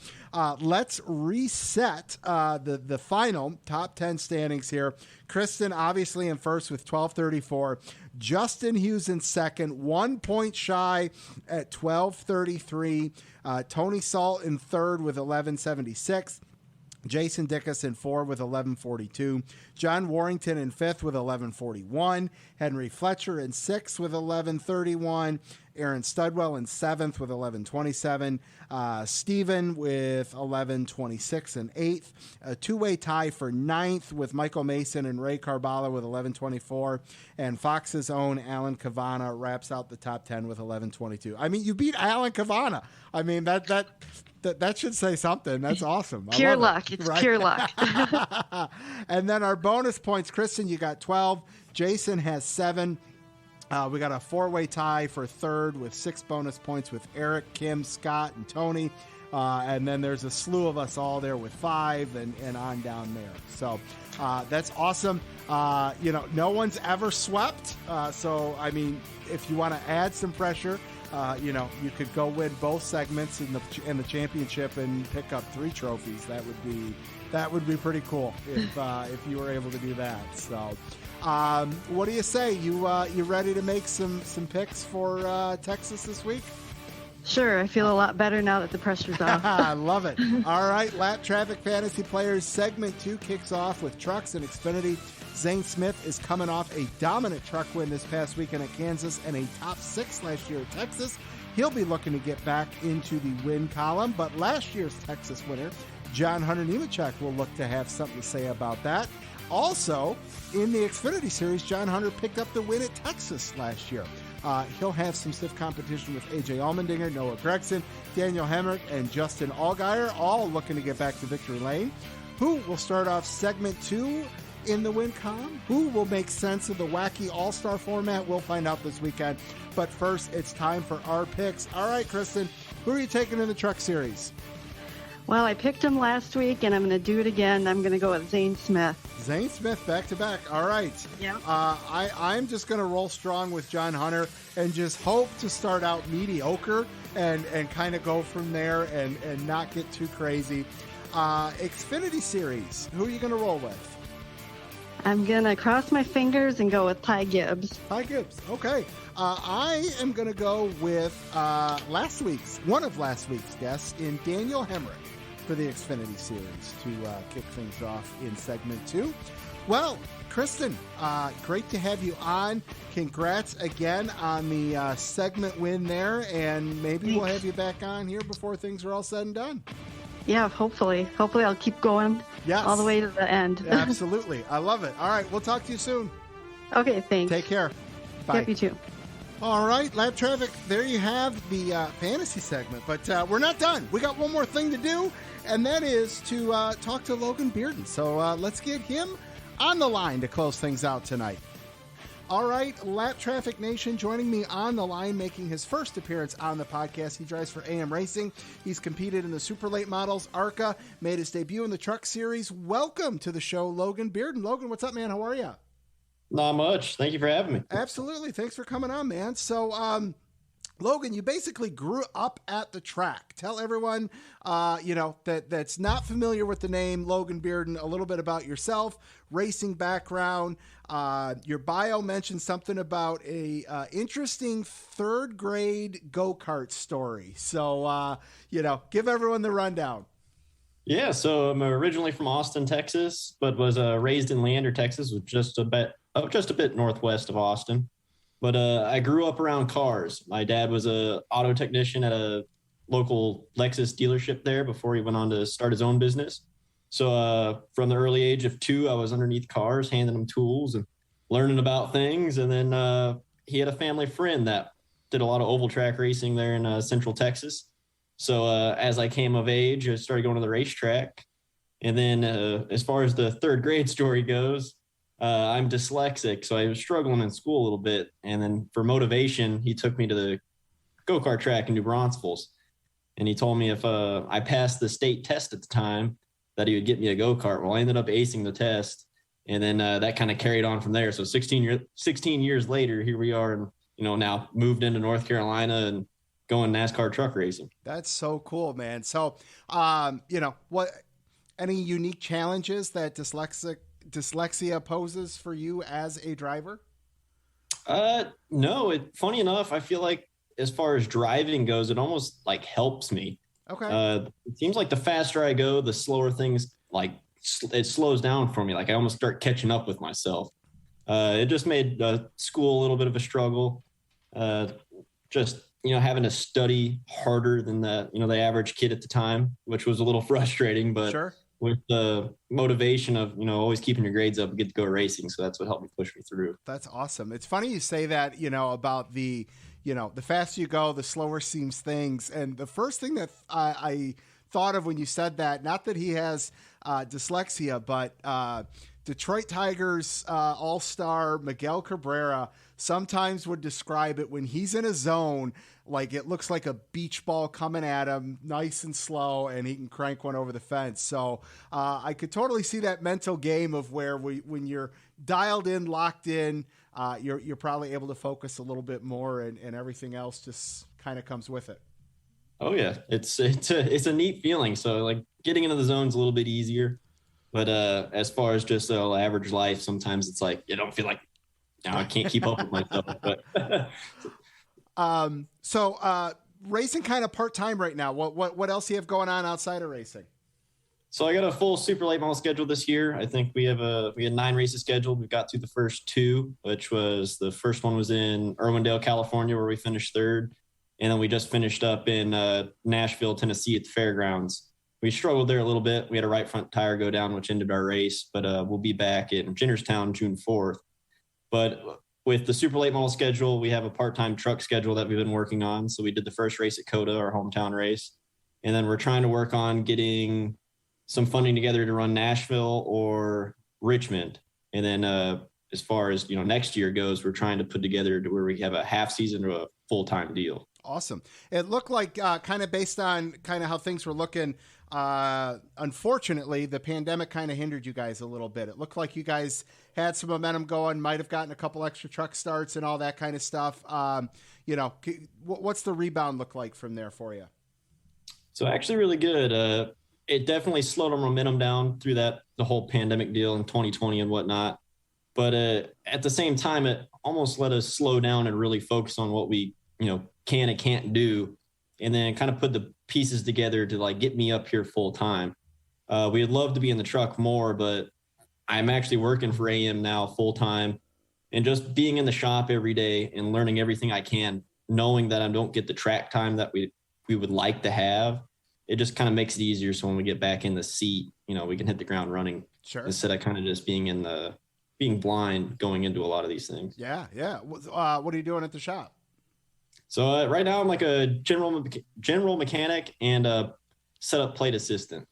let's reset the final top 10 standings here. Kristen, obviously, in first with 1234. Justin Hughes in second, 1 point shy at 1233. Tony Salt in third with 1176. Jason Dickus in 4 with 1142. John Warrington in 5th with 1141. Henry Fletcher in 6th with 1131. Aaron Studwell in 7th with 1127. Steven with 1126 and 8th. A two-way tie for 9th with Michael Mason and Ray Carballa with 1124. And Fox's own Alan Cavana wraps out the top 10 with 1122. You beat Alan Cavana. That should say something. That's awesome. Pure luck. It's right? Pure luck. And then our bonus points, Kristen, you got 12. Jason has 7. We got a 4-way tie for third with 6 bonus points with Eric, Kim, Scott, and Tony. And then there's a slew of us all there with 5 and on down there. So that's awesome. No one's ever swept. So, if you want to add some pressure, you could go win both segments in the championship and pick up 3 trophies. That would be pretty cool if you were able to do that. So, what do you say? You ready to make some picks for Texas this week? Sure, I feel a lot better now that the pressure's off. I love it. All right, Lap Traffic Fantasy Players, segment 2 kicks off with Trucks and Xfinity. Zane Smith is coming off a dominant truck win this past weekend at Kansas and a top 6 last year at Texas. He'll be looking to get back into the win column, but last year's Texas winner, John Hunter Nemechek, will look to have something to say about that. Also, in the Xfinity Series, John Hunter picked up the win at Texas last year. He'll have some stiff competition with A.J. Allmendinger, Noah Gragson, Daniel Hemrick, and Justin Allgaier, all looking to get back to victory lane. Who will start off segment 2 in the win column? Who will make sense of the wacky all-star format? We'll find out this weekend. But first, it's time for our picks. All right, Kristen, who are you taking in the Truck Series? Well, I picked him last week, and I'm going to do it again. I'm going to go with Zane Smith. Zane Smith back-to-back. All right. Yeah. I'm just going to roll strong with John Hunter and just hope to start out mediocre and kind of go from there and not get too crazy. Xfinity Series, who are you going to roll with? I'm going to cross my fingers and go with Ty Gibbs. Ty Gibbs. Okay. I am going to go with one of last week's guests in Daniel Hemrick for the Xfinity Series to kick things off in segment 2. Well, Kristen, great to have you on. Congrats again on the segment win there, and maybe We'll have you back on here before things are all said and done. Yeah, hopefully. Hopefully I'll keep going all the way to the end. Absolutely. I love it. All right, we'll talk to you soon. Okay, thanks. Take care. Bye. Yep, you too. All right, Lap Traffic, there you have the fantasy segment. But we're not done. We got one more thing to do, and that is to talk to Logan Bearden. So let's get him on the line to close things out tonight. All right, Lap Traffic Nation, joining me on the line, making his first appearance on the podcast. He drives for AM Racing. He's competed in the Super Late Models, ARCA, made his debut in the Truck Series. Welcome to the show, Logan Bearden. Logan, what's up, man? How are you? Not much. Thank you for having me. Absolutely. Thanks for coming on, man. So, Logan, you basically grew up at the track. Tell everyone, that's not familiar with the name Logan Bearden, a little bit about yourself, racing background. Your bio mentioned something about a interesting third grade go-kart story. So, give everyone the rundown. Yeah, so I'm originally from Austin, Texas, but was raised in Leander, Texas, which is just a bit northwest of Austin. But I grew up around cars. My dad was a auto technician at a local Lexus dealership there before he went on to start his own business. So from the early age of 2, I was underneath cars, handing them tools and learning about things. And then he had a family friend that did a lot of oval track racing there in Central Texas. So as I came of age, I started going to the racetrack. And then as far as the third grade story goes, I'm dyslexic, so I was struggling in school a little bit. And then for motivation, he took me to the go-kart track in New Braunfels. And he told me if I passed the state test at the time, that he would get me a go-kart. Well, I ended up acing the test. And then that kind of carried on from there. So 16 years later, here we are, and now moved into North Carolina and going NASCAR truck racing. That's so cool, man. So, what any unique challenges that dyslexia poses for you as a driver? No, funny enough, I feel like as far as driving goes, it almost like helps me. Okay. It seems like the faster I go, the slower things it slows down for me. Like I almost start catching up with myself. It just made school a little bit of a struggle. Having to study harder than the average kid at the time, which was a little frustrating, but sure. With the motivation of, always keeping your grades up and get to go racing. So that's what helped me push me through. That's awesome. It's funny you say that, about the faster you go, the slower seems things. And the first thing that I thought of when you said that, not that he has dyslexia, but Detroit Tigers all-star Miguel Cabrera sometimes would describe it when he's in a zone, like it looks like a beach ball coming at him nice and slow, and he can crank one over the fence. So I could totally see that mental game of where when you're dialed in, locked in, you're probably able to focus a little bit more, and everything else just kind of comes with it. Oh yeah. It's a neat feeling. So like getting into the zone's a little bit easier, but as far as just average life, sometimes it's like, you don't feel like, I can't keep up with myself, but So racing kind of part-time right now. What else do you have going on outside of racing? So I got a full super late model schedule this year. I think we had 9 races scheduled. We got through the first 2, which was the first one was in Irwindale, California, where we finished 3rd. And then we just finished up in Nashville, Tennessee at the fairgrounds. We struggled there a little bit. We had a right front tire go down, which ended our race, but we'll be back in Jennerstown June 4th. But with the super late model schedule, we have a part-time truck schedule that we've been working on. So we did the first race at COTA, our hometown race. And then we're trying to work on getting some funding together to run Nashville or Richmond. And then as far as, next year goes, we're trying to put together to where we have a half season or a full-time deal. Awesome. It looked like kind of based on kind of how things were looking, unfortunately, the pandemic kind of hindered you guys a little bit. It looked like you guys had some momentum going, might have gotten a couple extra truck starts and all that kind of stuff. What's the rebound look like from there for you? So actually really good. It definitely slowed our momentum down through the whole pandemic deal in 2020 and whatnot. But at the same time, it almost let us slow down and really focus on what we, can and can't do. And then kind of put the pieces together to get me up here full time. We'd love to be in the truck more, but I'm actually working for AM now full time, and just being in the shop every day and learning everything I can, knowing that I don't get the track time that we would like to have. It just kind of makes it easier. So when we get back in the seat, we can hit the ground running. Sure. Instead of kind of just being blind going into a lot of these things. Yeah. Yeah. What are you doing at the shop? So right now I'm like a general mechanic and a setup plate assistant.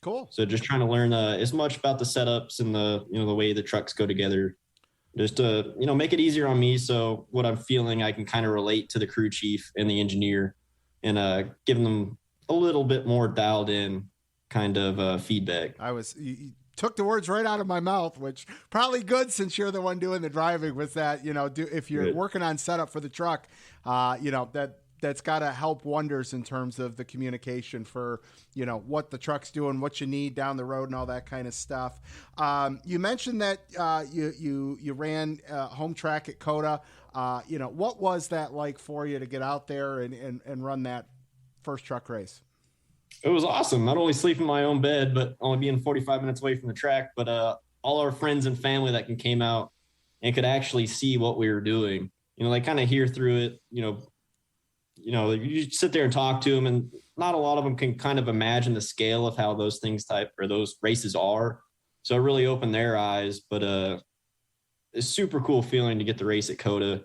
Cool. So just trying to learn as much about the setups and the way the trucks go together, just to, make it easier on me. So what I'm feeling, I can kind of relate to the crew chief and the engineer, and giving them a little bit more dialed in kind of feedback. took the words right out of my mouth, which probably good since you're the one doing the driving. Was that, if you're working on setup for the truck, that's got to help wonders in terms of the communication for, what the truck's doing, what you need down the road and all that kind of stuff. You mentioned that you ran home track at COTA. What was that like for you to get out there and run that first truck race? It was awesome. Not only sleep in my own bed, but only being 45 minutes away from the track, but all our friends and family that came out and could actually see what we were doing. They kind of hear through it, you sit there and talk to them, and not a lot of them can kind of imagine the scale of how those those races are. So it really opened their eyes, but it's a super cool feeling to get the race at COTA.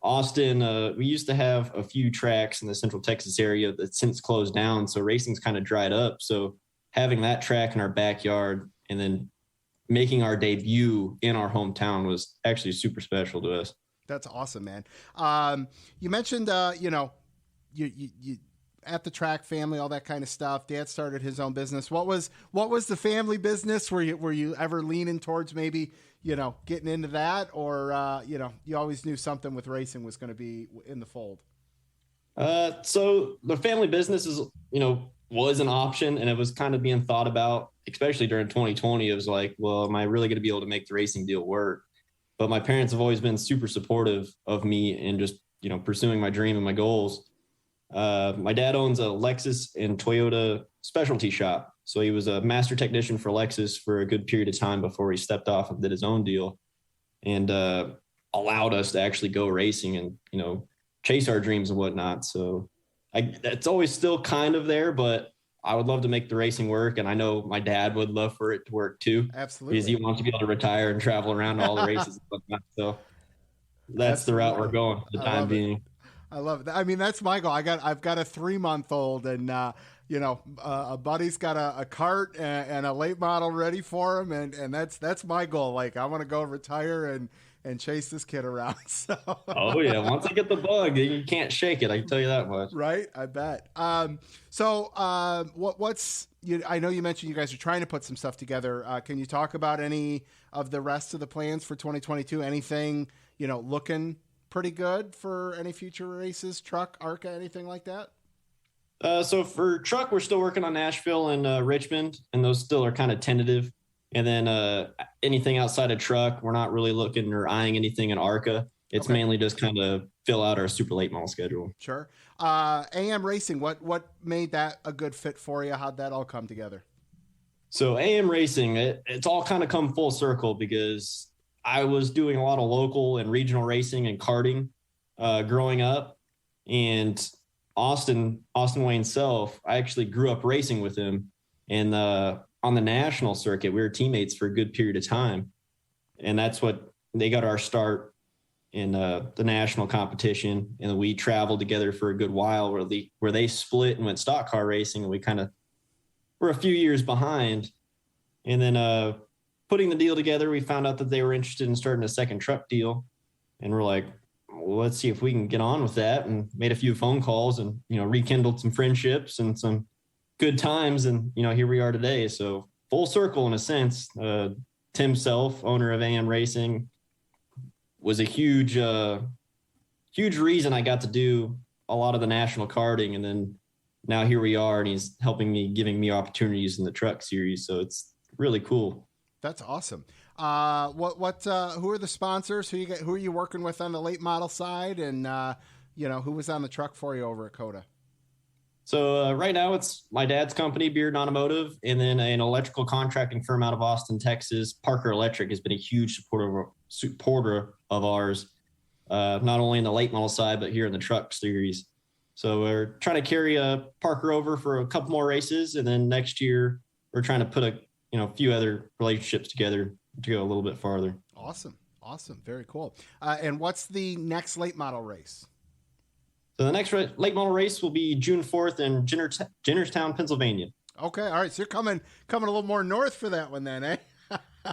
Austin, we used to have a few tracks in the Central Texas area that since closed down, so racing's kind of dried up. So having that track in our backyard and then making our debut in our hometown was actually super special to us. That's awesome, man. You mentioned, you at the track, family, all that kind of stuff. Dad started his own business. What was the family business? Were you ever leaning towards maybe, getting into that, or, you always knew something with racing was going to be in the fold? So the family business was an option, and it was kind of being thought about, especially during 2020. It was like, well, am I really going to be able to make the racing deal work? But my parents have always been super supportive of me and just, pursuing my dream and my goals. My dad owns a Lexus and Toyota specialty shop. So he was a master technician for Lexus for a good period of time before he stepped off and did his own deal, and allowed us to actually go racing and, chase our dreams and whatnot. So it's always still kind of there, but I would love to make the racing work. And I know my dad would love for it to work too. Absolutely. Because he wants to be able to retire and travel around to all the races and whatnot. So that's the route we're going for the time being. I love that. I mean, that's my goal. I've got a 3-month-old, and a buddy's got a cart and a late model ready for him, and that's my goal. Like, I want to go retire and chase this kid around. So. Oh yeah, once I get the bug, you can't shake it. I can tell you that much. Right, I bet. What's I know you mentioned you guys are trying to put some stuff together. Can you talk about any of the rest of the plans for 2022? Anything looking pretty good for any future races, truck, ARCA, anything like that? So for truck, we're still working on Nashville and Richmond, and those still are kind of tentative. And then anything outside of truck, we're not really looking or eyeing anything in ARCA. It's mainly just kind of fill out our super late model schedule. Sure. AM Racing, what made that a good fit for you? How'd that all come together? So AM Racing, it's all kind of come full circle because I was doing a lot of local and regional racing and karting growing up. And Austin Wayne Self, I actually grew up racing with him. And on the national circuit, we were teammates for a good period of time. And that's what they got our start in the national competition. And we traveled together for a good while where they split and went stock car racing. And we kind of were a few years behind. And then putting the deal together, we found out that they were interested in starting a second truck deal. And we're like, well, let's see if we can get on with that, and made a few phone calls and, rekindled some friendships and some good times. And, here we are today. So full circle in a sense. Tim Self, owner of AM Racing, was a huge reason I got to do a lot of the national karting. And then now here we are, and he's helping me, giving me opportunities in the truck series. So it's really cool. That's awesome. Who are the sponsors? Who are you working with on the late model side? And, who was on the truck for you over at COTA? So right now it's my dad's company, Bearden Automotive, and then an electrical contracting firm out of Austin, Texas. Parker Electric has been a huge supporter of ours, not only in the late model side, but here in the truck series. So we're trying to carry Parker over for a couple more races. And then next year we're trying to put a few other relationships together to go a little bit farther. Awesome. Very cool. And what's the next late model race? So the next late model race will be June 4th in Jennerstown, Pennsylvania. Okay. All right. So you're coming a little more north for that one then, eh?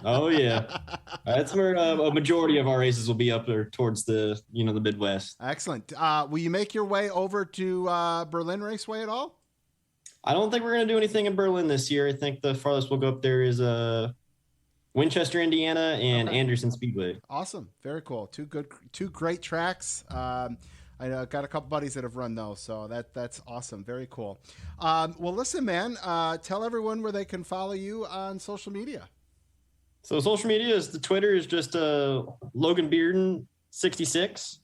Oh yeah. That's where a majority of our races will be up there towards the Midwest. Excellent. Will you make your way over to Berlin Raceway at all? I don't think we're going to do anything in Berlin this year. I think the farthest we'll go up there is Winchester, Indiana, and Anderson Speedway. Awesome. Very cool. Two great tracks. I got a couple buddies that have run those, so that's awesome. Very cool. Well, listen, man, tell everyone where they can follow you on social media. So social media is the Twitter is just Logan Bearden 66,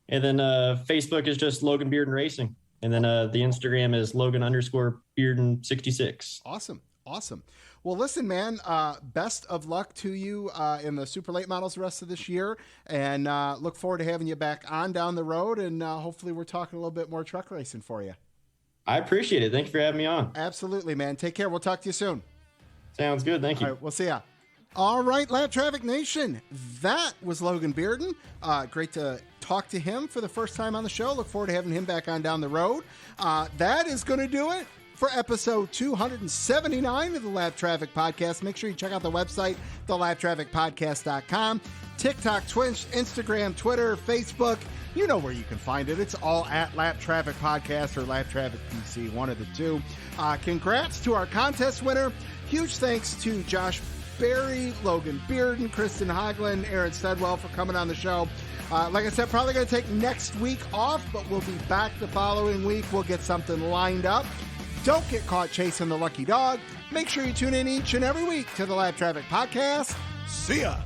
and then Facebook is just Logan Bearden Racing, and then the Instagram is Logan_Bearden 66. Awesome. Well, listen, man, best of luck to you in the super late models the rest of this year, and look forward to having you back on down the road, and hopefully we're talking a little bit more truck racing for you. I appreciate it. Thank you for having me on. Absolutely, man. Take care. We'll talk to you soon. Sounds good. Thank you. All right, we'll see ya. All right, Lap Traffic Nation. That was Logan Bearden. Great to talk to him for the first time on the show. Look forward to having him back on down the road. That is going to do it for episode 279 of the Lap Traffic Podcast. Make sure you check out the website, thelaptrafficpodcast.com. TikTok, Twitch, Instagram, Twitter, Facebook. You know where you can find it. It's all at Lap Traffic Podcast or Lap Traffic PC, one of the two. Congrats to our contest winner. Huge thanks to Josh Berry, Logan Bearden, Kristen Hoagland, Aaron Studwell for coming on the show. Like I said, probably going to take next week off, but we'll be back the following week. We'll get something lined up. Don't get caught chasing the lucky dog. Make sure you tune in each and every week to the Lap Traffic Podcast. See ya.